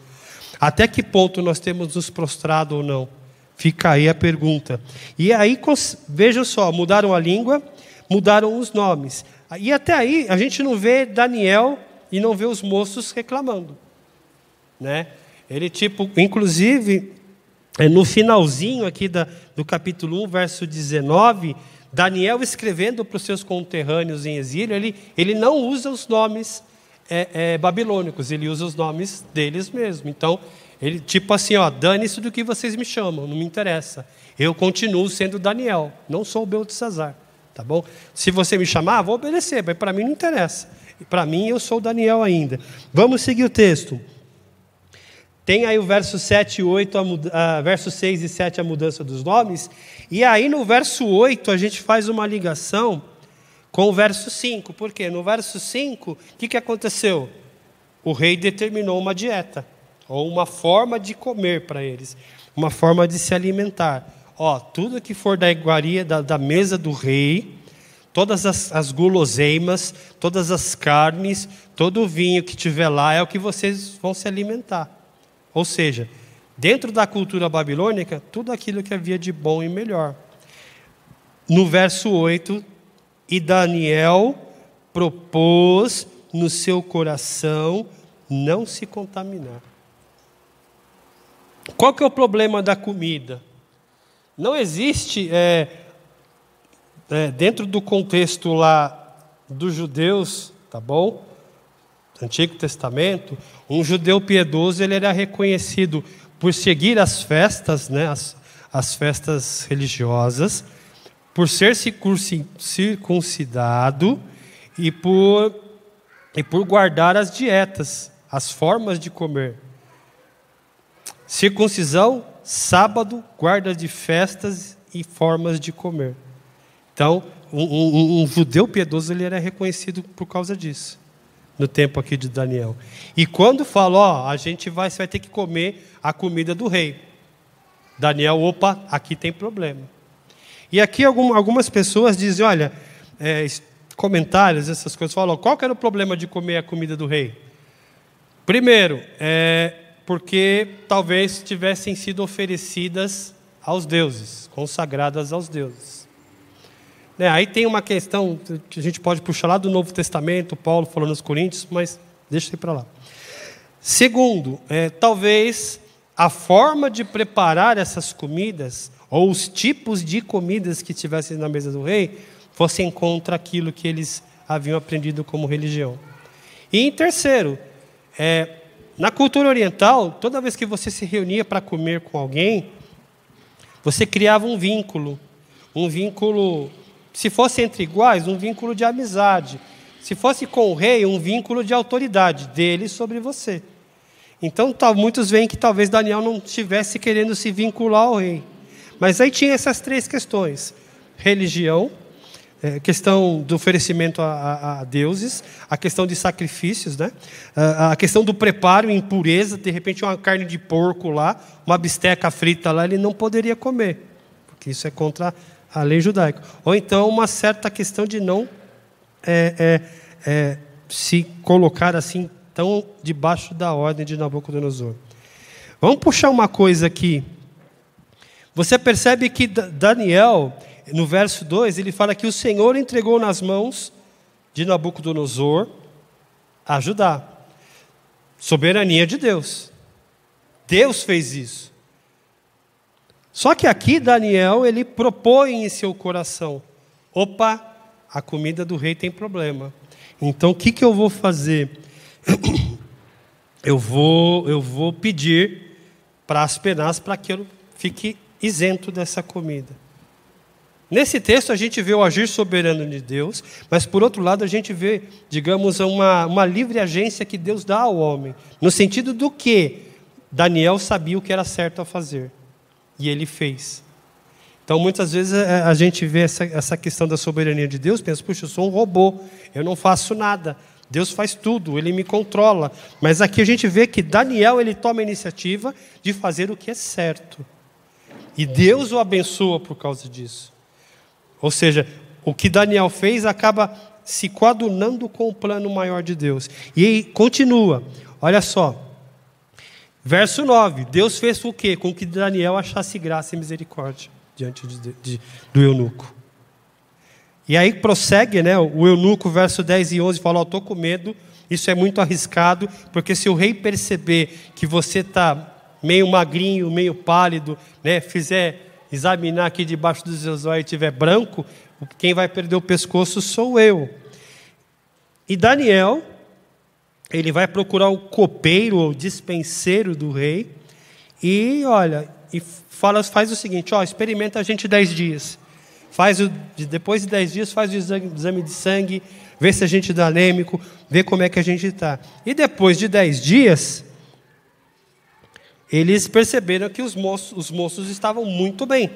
Speaker 6: Até que ponto nós temos nos prostrado ou não? Fica aí a pergunta. E aí, vejam só, mudaram a língua, mudaram os nomes. E até aí, a gente não vê Daniel e não vê os moços reclamando, né? Ele, inclusive, no finalzinho aqui do capítulo 1, verso 19, Daniel escrevendo para os seus conterrâneos em exílio, ele não usa os nomes babilônicos, ele usa os nomes deles mesmo. Então, ele assim, dane-se do que vocês me chamam, não me interessa. Eu continuo sendo Daniel, não sou o Beltesazar, tá bom? Se você me chamar, vou obedecer, mas para mim não interessa. Para mim, eu sou Daniel ainda. Vamos seguir o texto. Tem aí o verso 7 e 8, verso 6 e 7, a mudança dos nomes. E aí no verso 8 a gente faz uma ligação com o verso 5. Por quê? No verso 5, o que aconteceu? O rei determinou uma dieta, ou uma forma de comer para eles, uma forma de se alimentar. Tudo que for da iguaria, da mesa do rei, todas as guloseimas, todas as carnes, todo o vinho que tiver lá é o que vocês vão se alimentar. Ou seja, dentro da cultura babilônica, tudo aquilo que havia de bom e melhor. No verso 8, e Daniel propôs no seu coração não se contaminar. Qual que é o problema da comida? Não existe, dentro do contexto lá dos judeus, tá bom? Antigo Testamento, um judeu piedoso ele era reconhecido por seguir as festas, né, as festas religiosas, por ser circuncidado e por guardar as dietas, as formas de comer. Circuncisão, sábado, guarda de festas e formas de comer. Então, um judeu piedoso ele era reconhecido por causa disso. No tempo aqui de Daniel. E quando fala, você vai ter que comer a comida do rei. Daniel, aqui tem problema. E aqui algumas pessoas dizem, comentários, essas coisas, falam, qual que era o problema de comer a comida do rei? Primeiro, porque talvez tivessem sido oferecidas aos deuses, consagradas aos deuses. Aí tem uma questão que a gente pode puxar lá do Novo Testamento, Paulo falando aos Coríntios, mas deixa isso para lá. Segundo, talvez a forma de preparar essas comidas, ou os tipos de comidas que tivessem na mesa do rei, fossem contra aquilo que eles haviam aprendido como religião. E em terceiro, na cultura oriental, toda vez que você se reunia para comer com alguém, você criava um vínculo, se fosse entre iguais, um vínculo de amizade. Se fosse com o rei, um vínculo de autoridade dele sobre você. Então, muitos veem que talvez Daniel não estivesse querendo se vincular ao rei. Mas aí tinha essas três questões. Religião, questão do oferecimento a deuses, a questão de sacrifícios, né? A questão do preparo em pureza, de repente uma carne de porco lá, uma bisteca frita lá, ele não poderia comer, porque isso é contra a lei judaica. Ou então uma certa questão de não se colocar assim tão debaixo da ordem de Nabucodonosor. Vamos puxar uma coisa aqui. Você percebe que Daniel, no verso 2, ele fala que o Senhor entregou nas mãos de Nabucodonosor a Judá. Soberania de Deus. Deus fez isso. Só que aqui Daniel, ele propõe em seu coração: opa, a comida do rei tem problema. Então o que eu vou fazer? Eu vou pedir para Aspenaz para que eu fique isento dessa comida. Nesse texto a gente vê o agir soberano de Deus, mas por outro lado a gente vê, digamos, uma livre agência que Deus dá ao homem, no sentido do que Daniel sabia o que era certo a fazer, e ele fez. Então muitas vezes a gente vê essa questão da soberania de Deus, pensa, puxa, eu sou um robô, eu não faço nada, Deus faz tudo, Ele me controla. Mas aqui a gente vê que Daniel, ele toma a iniciativa de fazer o que é certo. E Deus o abençoa por causa disso. Ou seja, o que Daniel fez acaba se coadunando com o plano maior de Deus. E aí continua, olha só. Verso 9, Deus fez o quê? Com que Daniel achasse graça e misericórdia diante do eunuco. E aí prossegue, né, o eunuco, verso 10 e 11, fala: estou com medo, isso é muito arriscado, porque se o rei perceber que você está meio magrinho, meio pálido, né, fizer examinar aqui debaixo dos seus olhos e estiver branco, quem vai perder o pescoço sou eu. E Daniel, ele vai procurar o copeiro, ou dispenseiro do rei, e olha, faz o seguinte: experimenta a gente 10 dias. Depois de 10 dias, faz o exame de sangue, vê se a gente está anêmico, vê como é que a gente está. E depois de 10 dias, eles perceberam que os moços estavam muito bem.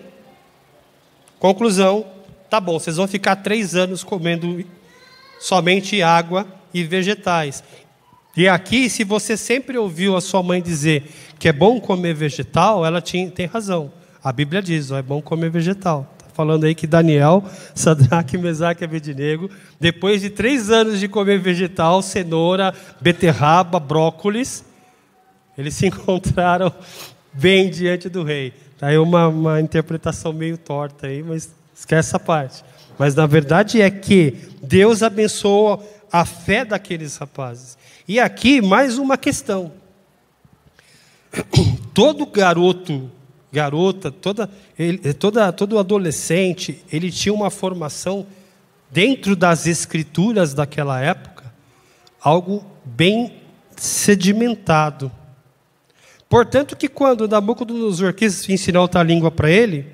Speaker 6: Conclusão: tá bom, vocês vão ficar 3 anos comendo somente água e vegetais. E aqui, se você sempre ouviu a sua mãe dizer que é bom comer vegetal, ela tem razão. A Bíblia diz, é bom comer vegetal. Está falando aí que Daniel, Sadraque, Mesaque e Abednego, depois de 3 anos de comer vegetal, cenoura, beterraba, brócolis, eles se encontraram bem diante do rei. Está aí uma interpretação meio torta aí, mas esquece essa parte. Mas na verdade é que Deus abençoou a fé daqueles rapazes. E aqui mais uma questão. Todo garota, todo adolescente, ele tinha uma formação dentro das escrituras daquela época, algo bem sedimentado. Portanto que quando Nabucodonosor quis ensinar outra língua para ele,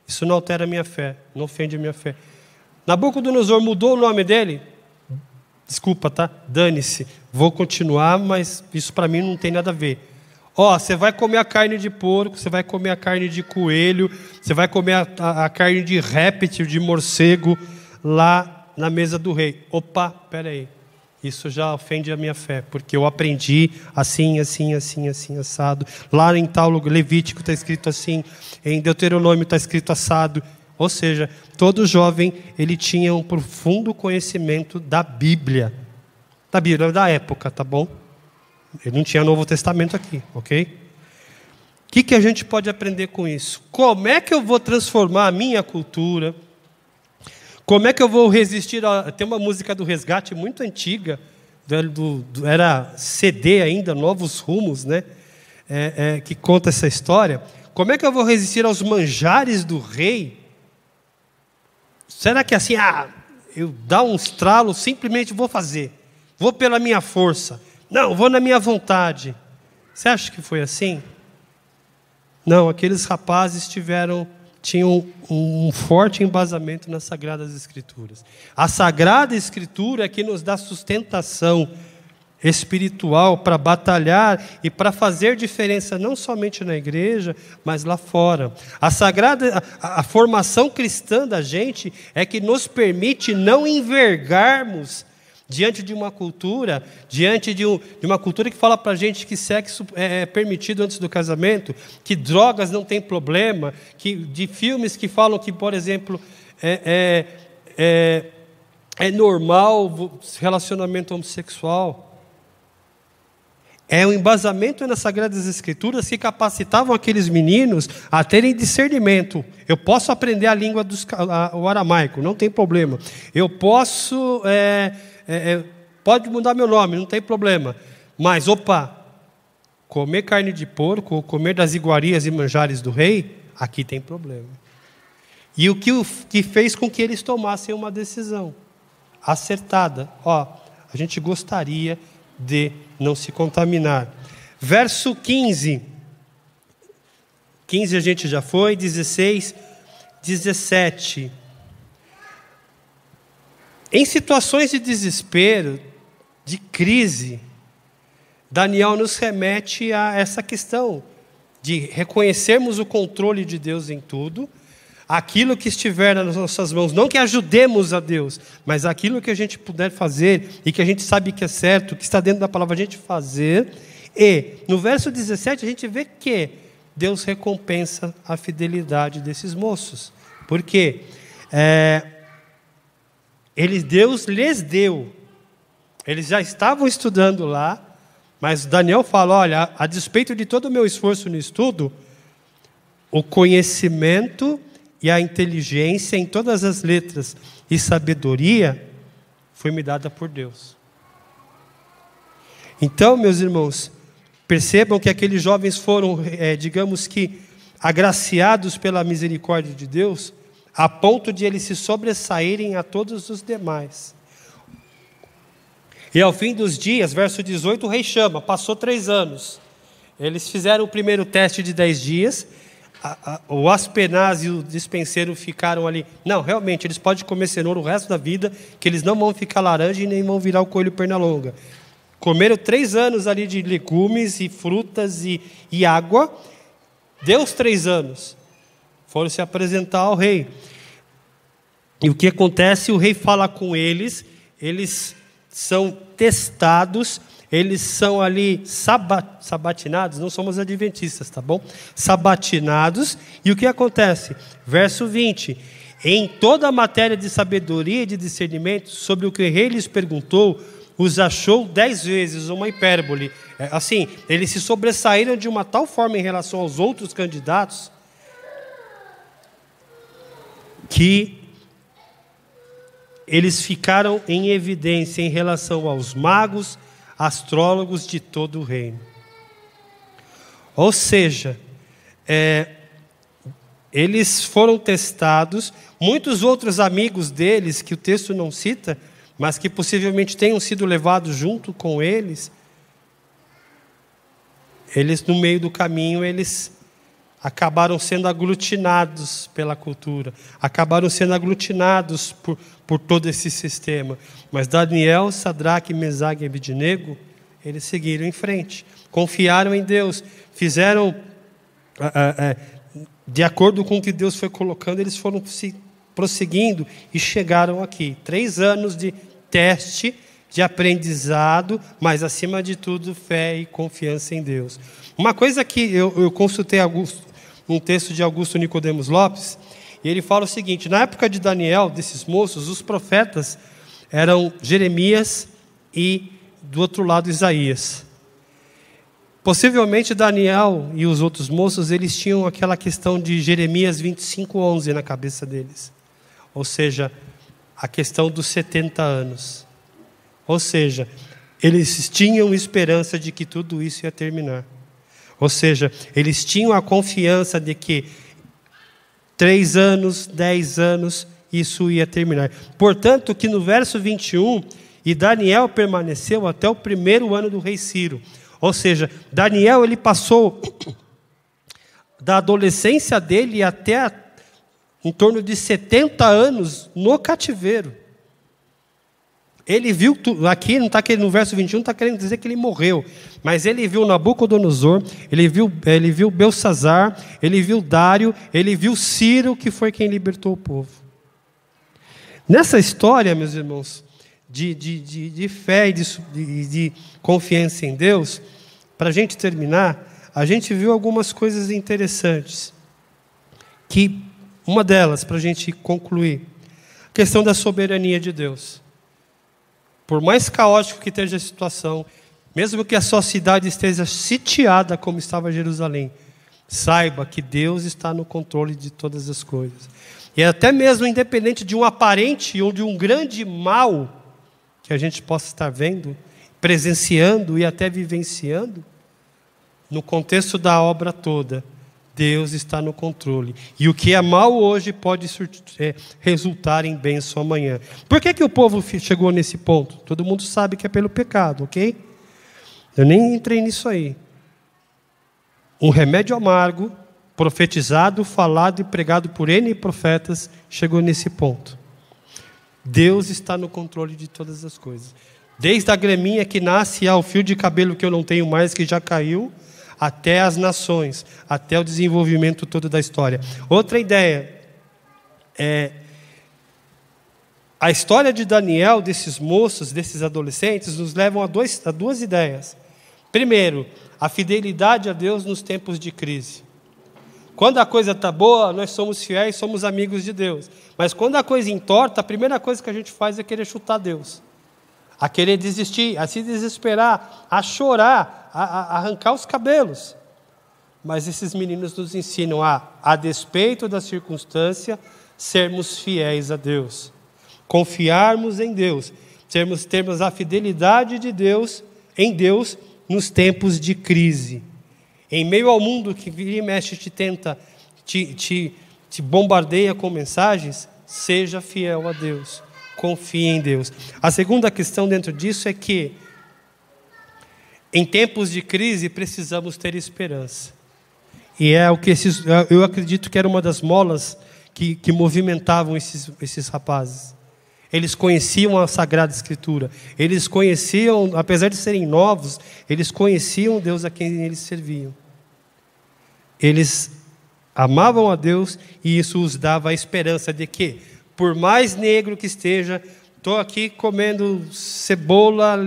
Speaker 6: isso não altera a minha fé, não ofende a minha fé. Nabucodonosor mudou o nome dele? Desculpa, tá? Dane-se. Vou continuar, mas isso para mim não tem nada a ver. Você vai comer a carne de porco, você vai comer a carne de coelho, você vai comer a carne de réptil, de morcego, lá na mesa do rei. Opa, peraí. Isso já ofende a minha fé, porque eu aprendi assim, assado. Lá em tal Levítico está escrito assim, em Deuteronômio está escrito assado. Ou seja, todo jovem, ele tinha um profundo conhecimento da Bíblia da época, tá bom? Ele não tinha Novo Testamento aqui, ok? O que a gente pode aprender com isso? Como é que eu vou transformar a minha cultura? Como é que eu vou resistir Tem uma música do Resgate muito antiga, era CD ainda, Novos Rumos, né? Que conta essa história. Como é que eu vou resistir aos manjares do rei? Será que assim, eu dar um estralo, simplesmente vou fazer? Vou pela minha força? Não, vou na minha vontade. Você acha que foi assim? Não, aqueles rapazes tinham um forte embasamento nas Sagradas Escrituras. A Sagrada Escritura é que nos dá sustentação, espiritual para batalhar e para fazer diferença não somente na igreja, mas lá fora. A formação cristã da gente é que nos permite não envergarmos diante de uma cultura, diante de uma cultura que fala para a gente que sexo é permitido antes do casamento, que drogas não tem problema, de filmes que falam que, por exemplo, é normal relacionamento homossexual. É um embasamento nas Sagradas Escrituras que capacitavam aqueles meninos a terem discernimento. Eu posso aprender a língua o aramaico, não tem problema. Eu posso... pode mudar meu nome, não tem problema. Mas, comer carne de porco, ou comer das iguarias e manjares do rei, aqui tem problema. E o que fez com que eles tomassem uma decisão acertada. A gente gostaria de não se contaminar. Verso 15. 15 a gente já foi, 16, 17. Em situações de desespero, de crise, Daniel nos remete a essa questão de reconhecermos o controle de Deus em tudo, aquilo que estiver nas nossas mãos, não que ajudemos a Deus, mas aquilo que a gente puder fazer e que a gente sabe que é certo, que está dentro da palavra, a gente fazer. E no verso 17 a gente vê que Deus recompensa a fidelidade desses moços. Por quê? Deus lhes deu. Eles já estavam estudando lá, mas Daniel fala, olha, a despeito de todo o meu esforço no estudo, o conhecimento e a inteligência em todas as letras e sabedoria foi me dada por Deus. Então, meus irmãos, percebam que aqueles jovens foram, digamos que, agraciados pela misericórdia de Deus, a ponto de eles se sobressaírem a todos os demais. E ao fim dos dias, verso 18, o rei chama, passou 3 anos. Eles fizeram o primeiro teste de 10 dias, o Aspenaz e o dispenseiro ficaram ali. Não, realmente, eles podem comer cenoura o resto da vida, que eles não vão ficar laranja e nem vão virar o coelho perna longa. Comeram 3 anos ali de legumes e frutas e água. Deu os 3 anos. Foram se apresentar ao rei. E o que acontece? O rei fala com eles, eles são testados, eles são ali sabatinados, não somos adventistas, tá bom? Sabatinados, e o que acontece? Verso 20, em toda a matéria de sabedoria e de discernimento, sobre o que o rei lhes perguntou, os achou 10 vezes, uma hipérbole. Assim, eles se sobressaíram de uma tal forma em relação aos outros candidatos, que eles ficaram em evidência em relação aos magos, astrólogos de todo o reino. Ou seja, eles foram testados, muitos outros amigos deles, que o texto não cita, mas que possivelmente tenham sido levados junto com eles, no meio do caminho, eles acabaram sendo aglutinados pela cultura, acabaram sendo aglutinados por todo esse sistema. Mas Daniel, Sadraque, Mesaque e Abednego, eles seguiram em frente, confiaram em Deus, fizeram, de acordo com o que Deus foi colocando, eles foram se prosseguindo e chegaram aqui. 3 anos de teste, de aprendizado, mas acima de tudo, fé e confiança em Deus. Uma coisa que eu consultei um texto de Augusto Nicodemos Lopes, e ele fala o seguinte: na época de Daniel, desses moços, os profetas eram Jeremias e, do outro lado, Isaías. Possivelmente Daniel e os outros moços, eles tinham aquela questão de Jeremias 25:11 na cabeça deles. Ou seja, a questão dos 70 anos. Ou seja, eles tinham esperança de que tudo isso ia terminar. Ou seja, eles tinham a confiança de que 3 anos, 10 anos, isso ia terminar. Portanto, que no verso 21, e Daniel permaneceu até o 1º ano do rei Ciro. Ou seja, Daniel, ele passou da adolescência dele até em torno de 70 anos no cativeiro. Ele viu, aqui não está no verso 21, está querendo dizer que ele morreu. Mas ele viu Nabucodonosor, ele viu Belsazar, ele viu Dário, ele viu Ciro, que foi quem libertou o povo. Nessa história, meus irmãos, de fé e de confiança em Deus, para a gente terminar, a gente viu algumas coisas interessantes. Que uma delas, para a gente concluir, a questão da soberania de Deus. Por mais caótico que esteja a situação, mesmo que a sua cidade esteja sitiada como estava Jerusalém, saiba que Deus está no controle de todas as coisas. E até mesmo independente de um aparente ou de um grande mal que a gente possa estar vendo, presenciando e até vivenciando, no contexto da obra toda, Deus está no controle. E o que é mal hoje pode resultar em bênção amanhã. Por que o povo chegou nesse ponto? Todo mundo sabe que é pelo pecado, ok? Eu nem entrei nisso aí. Um remédio amargo, profetizado, falado e pregado por N profetas, chegou nesse ponto. Deus está no controle de todas as coisas. Desde a graminha que nasce ao fio de cabelo que eu não tenho mais, que já caiu, até as nações, até o desenvolvimento todo da história. Outra ideia a história de Daniel, desses moços, desses adolescentes, nos levam a duas ideias. Primeiro, a fidelidade a Deus nos tempos de crise. Quando a coisa está boa, nós somos fiéis, somos amigos de Deus. Mas quando a coisa entorta, a primeira coisa que a gente faz é querer chutar Deus. A querer desistir, a se desesperar, a chorar, a arrancar os cabelos. Mas esses meninos nos ensinam a despeito da circunstância, sermos fiéis a Deus. Confiarmos em Deus. Termos a fidelidade de Deus, em Deus, nos tempos de crise. Em meio ao mundo que vira e mexe te bombardeia com mensagens, seja fiel a Deus. Confie em Deus. A segunda questão dentro disso é que, em tempos de crise, precisamos ter esperança. E é o que eu acredito que era uma das molas que movimentavam esses rapazes. Eles conheciam a Sagrada Escritura. Eles conheciam, apesar de serem novos, eles conheciam Deus a quem eles serviam. Eles amavam a Deus e isso os dava a esperança de que, por mais negro que esteja, estou aqui comendo cebola,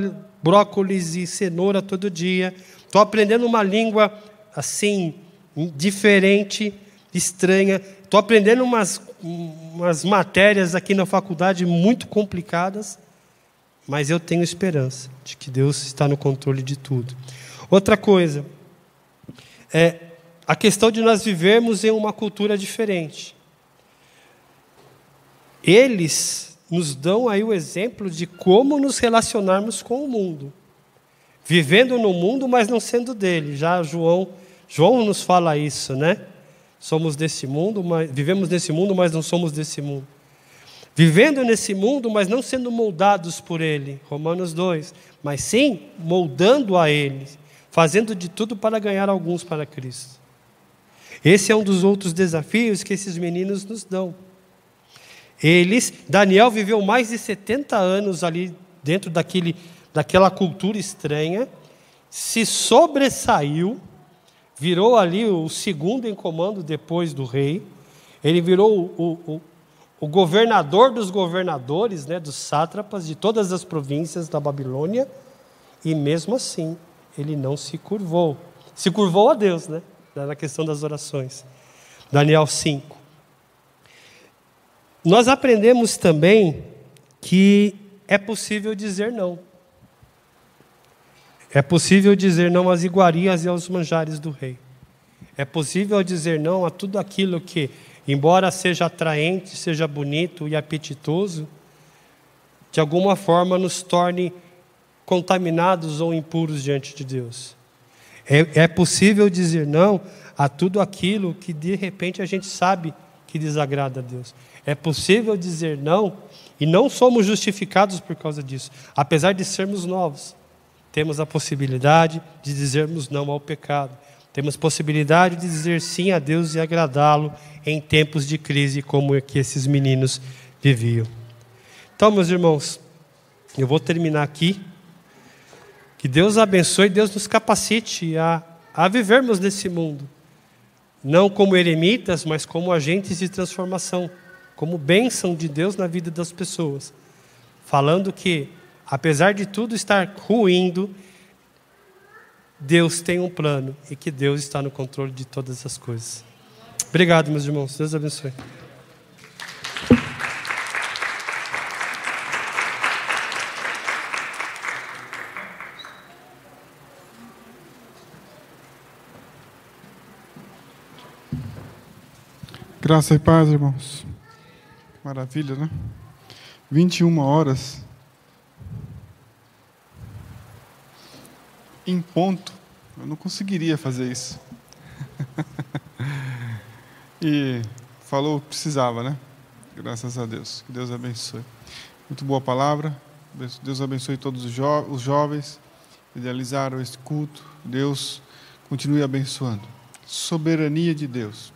Speaker 6: brócolis e cenoura todo dia, estou aprendendo uma língua assim, diferente, estranha, estou aprendendo umas matérias aqui na faculdade muito complicadas, mas eu tenho esperança de que Deus está no controle de tudo. Outra coisa, a questão de nós vivermos em uma cultura diferente. Eles nos dão aí o exemplo de como nos relacionarmos com o mundo. Vivendo no mundo, mas não sendo dele. Já João nos fala isso, né? Somos desse mundo, vivemos nesse mundo, mas não somos desse mundo. Vivendo nesse mundo, mas não sendo moldados por ele. Romanos 2. Mas sim, moldando a ele. Fazendo de tudo para ganhar alguns para Cristo. Esse é um dos outros desafios que esses meninos nos dão. Daniel viveu mais de 70 anos ali dentro daquela cultura estranha, se sobressaiu, virou ali o segundo em comando depois do rei, ele virou o governador dos governadores, né, dos sátrapas de todas as províncias da Babilônia, e mesmo assim ele não se curvou a Deus, né, na questão das orações. Daniel 5. Nós aprendemos também que é possível dizer não. É possível dizer não às iguarias e aos manjares do rei. É possível dizer não a tudo aquilo que, embora seja atraente, seja bonito e apetitoso, de alguma forma nos torne contaminados ou impuros diante de Deus. É possível dizer não a tudo aquilo que de repente a gente sabe que desagrada a Deus. É possível dizer não e não somos justificados por causa disso. Apesar de sermos novos, temos a possibilidade de dizermos não ao pecado. Temos possibilidade de dizer sim a Deus e agradá-lo em tempos de crise como é que esses meninos viviam. Então, meus irmãos, Eu vou terminar aqui. Que Deus abençoe, Deus nos capacite a vivermos nesse mundo. Não como eremitas, mas como agentes de transformação. Como bênção de Deus na vida das pessoas. Falando que, apesar de tudo estar ruindo, Deus tem um plano e que Deus está no controle de todas as coisas. Obrigado, meus irmãos. Deus abençoe.
Speaker 7: Graça e paz, irmãos. Maravilha, né? 21 horas. Em ponto. Eu não conseguiria fazer isso. E falou, precisava, né? Graças a Deus. Que Deus abençoe. Muito boa palavra. Deus abençoe todos os jovens que idealizaram este culto. Deus continue abençoando. Soberania de Deus.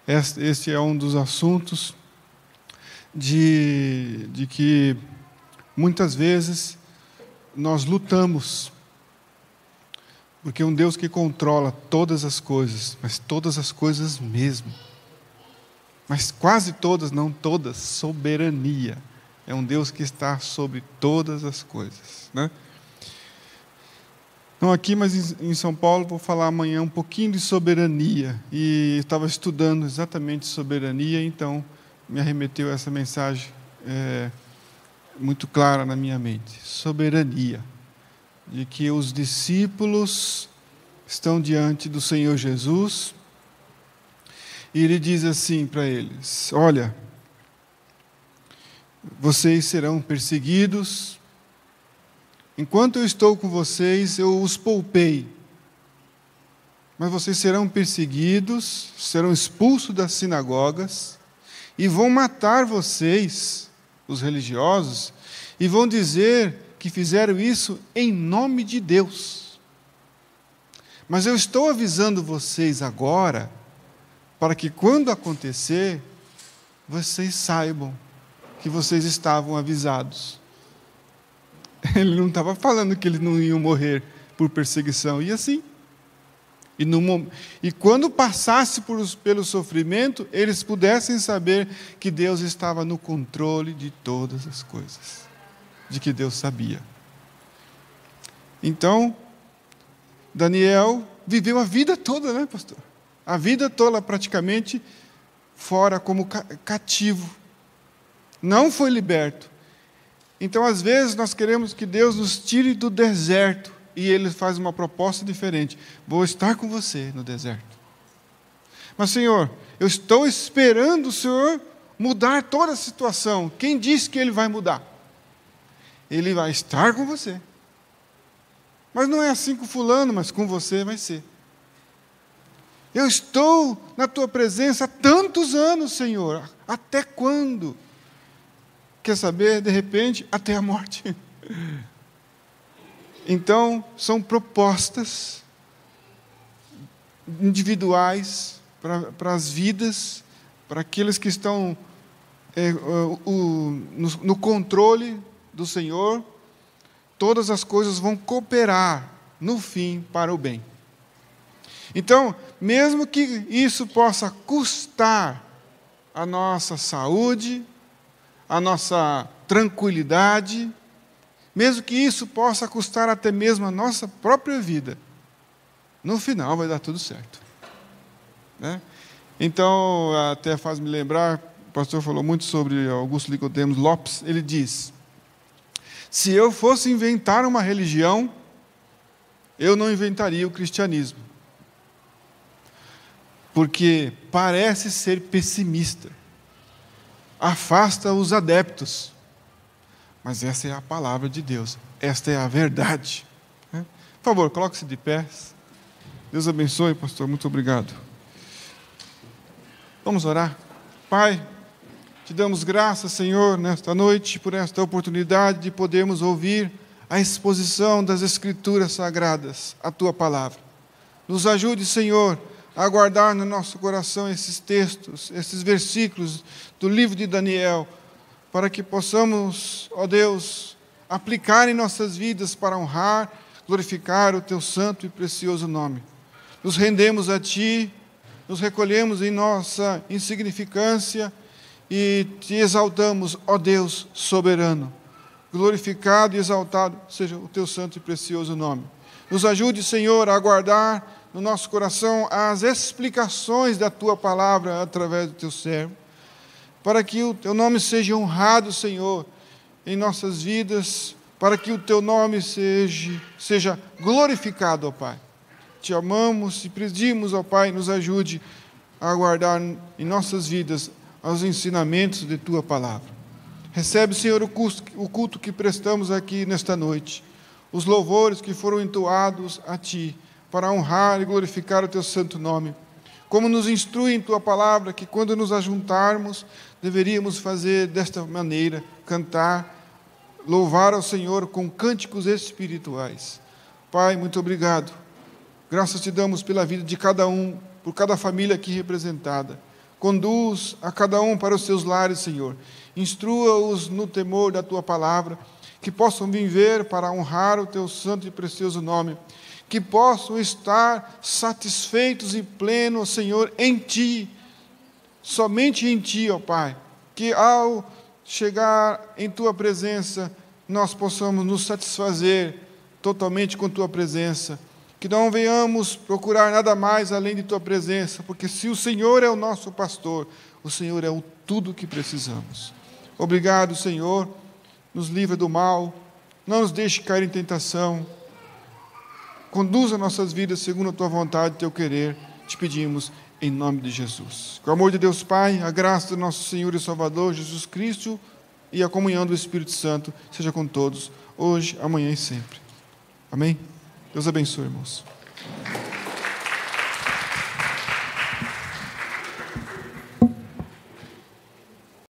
Speaker 7: Este é um dos assuntos de que muitas vezes nós lutamos, porque é um Deus que controla todas as coisas, mas todas as coisas mesmo. Mas quase todas, não todas, soberania. É um Deus que está sobre todas as coisas, né? Não aqui, mas em São Paulo, vou falar amanhã um pouquinho de soberania. E estava estudando exatamente soberania, então me arremeteu essa mensagem muito clara na minha mente. Soberania. De que os discípulos estão diante do Senhor Jesus e Ele diz assim para eles: olha, vocês serão perseguidos. Enquanto eu estou com vocês, eu os poupei. Mas vocês serão perseguidos, serão expulsos das sinagogas e vão matar vocês, os religiosos, e vão dizer que fizeram isso em nome de Deus. Mas eu estou avisando vocês agora, para que quando acontecer, vocês saibam que vocês estavam avisados. Ele não estava falando que eles não iam morrer por perseguição, e assim. E quando passasse pelo sofrimento, eles pudessem saber que Deus estava no controle de todas as coisas. De que Deus sabia. Então, Daniel viveu a vida toda, né, pastor? A vida toda praticamente fora como cativo. Não foi liberto. Então, às vezes, nós queremos que Deus nos tire do deserto e Ele faz uma proposta diferente. Vou estar com você no deserto. Mas, Senhor, eu estou esperando o Senhor mudar toda a situação. Quem disse que Ele vai mudar? Ele vai estar com você. Mas não é assim com fulano, mas com você vai ser. Eu estou na Tua presença há tantos anos, Senhor. Até quando? Quer saber, de repente, até a morte. Então, são propostas individuais para as vidas, para aqueles que estão no controle do Senhor. Todas as coisas vão cooperar, no fim, para o bem. Então, mesmo que isso possa custar a nossa saúde, a nossa tranquilidade, mesmo que isso possa custar até mesmo a nossa própria vida, no final vai dar tudo certo. Né? Então, até faz-me lembrar, o pastor falou muito sobre Augusto Nicodemos Lopes, ele diz: se eu fosse inventar uma religião, eu não inventaria o cristianismo. Porque parece ser pessimista. Afasta os adeptos. Mas essa é a palavra de Deus. Esta é a verdade. Por favor, coloque-se de pé. Deus abençoe, pastor. Muito obrigado. Vamos orar. Pai, te damos graças, Senhor, nesta noite, por esta oportunidade de podermos ouvir a exposição das Escrituras Sagradas, a Tua palavra. Nos ajude, Senhor, a guardar no nosso coração esses textos, esses versículos do livro de Daniel, para que possamos, ó Deus, aplicar em nossas vidas para honrar, glorificar o Teu santo e precioso nome. Nos rendemos a Ti, nos recolhemos em nossa insignificância e Te exaltamos, ó Deus soberano. Glorificado e exaltado seja o Teu santo e precioso nome. Nos ajude, Senhor, a guardar no nosso coração as explicações da Tua palavra através do Teu servo, para que o Teu nome seja honrado, Senhor, em nossas vidas, para que o Teu nome seja glorificado, ó Pai. Te amamos e pedimos, ó Pai, nos ajude a guardar em nossas vidas os ensinamentos de Tua palavra. Recebe, Senhor, o culto que prestamos aqui nesta noite, os louvores que foram entoados a Ti, para honrar e glorificar o Teu santo nome. Como nos instrui em Tua palavra, que quando nos ajuntarmos, deveríamos fazer desta maneira, cantar, louvar ao Senhor com cânticos espirituais. Pai, muito obrigado. Graças Te damos pela vida de cada um, por cada família aqui representada. Conduz a cada um para os seus lares, Senhor. Instrua-os no temor da Tua palavra, que possam viver para honrar o Teu santo e precioso nome, que possam estar satisfeitos e plenos, Senhor, em Ti, somente em Ti, ó Pai, que ao chegar em Tua presença, nós possamos nos satisfazer totalmente com Tua presença, que não venhamos procurar nada mais além de Tua presença, porque se o Senhor é o nosso pastor, o Senhor é o tudo que precisamos. Obrigado, Senhor, nos livra do mal, não nos deixe cair em tentação, conduza nossas vidas segundo a Tua vontade e Teu querer, te pedimos em nome de Jesus. Com o amor de Deus Pai, a graça do nosso Senhor e Salvador Jesus Cristo e a comunhão do Espírito Santo seja com todos, hoje, amanhã e sempre. Amém? Deus abençoe, irmãos.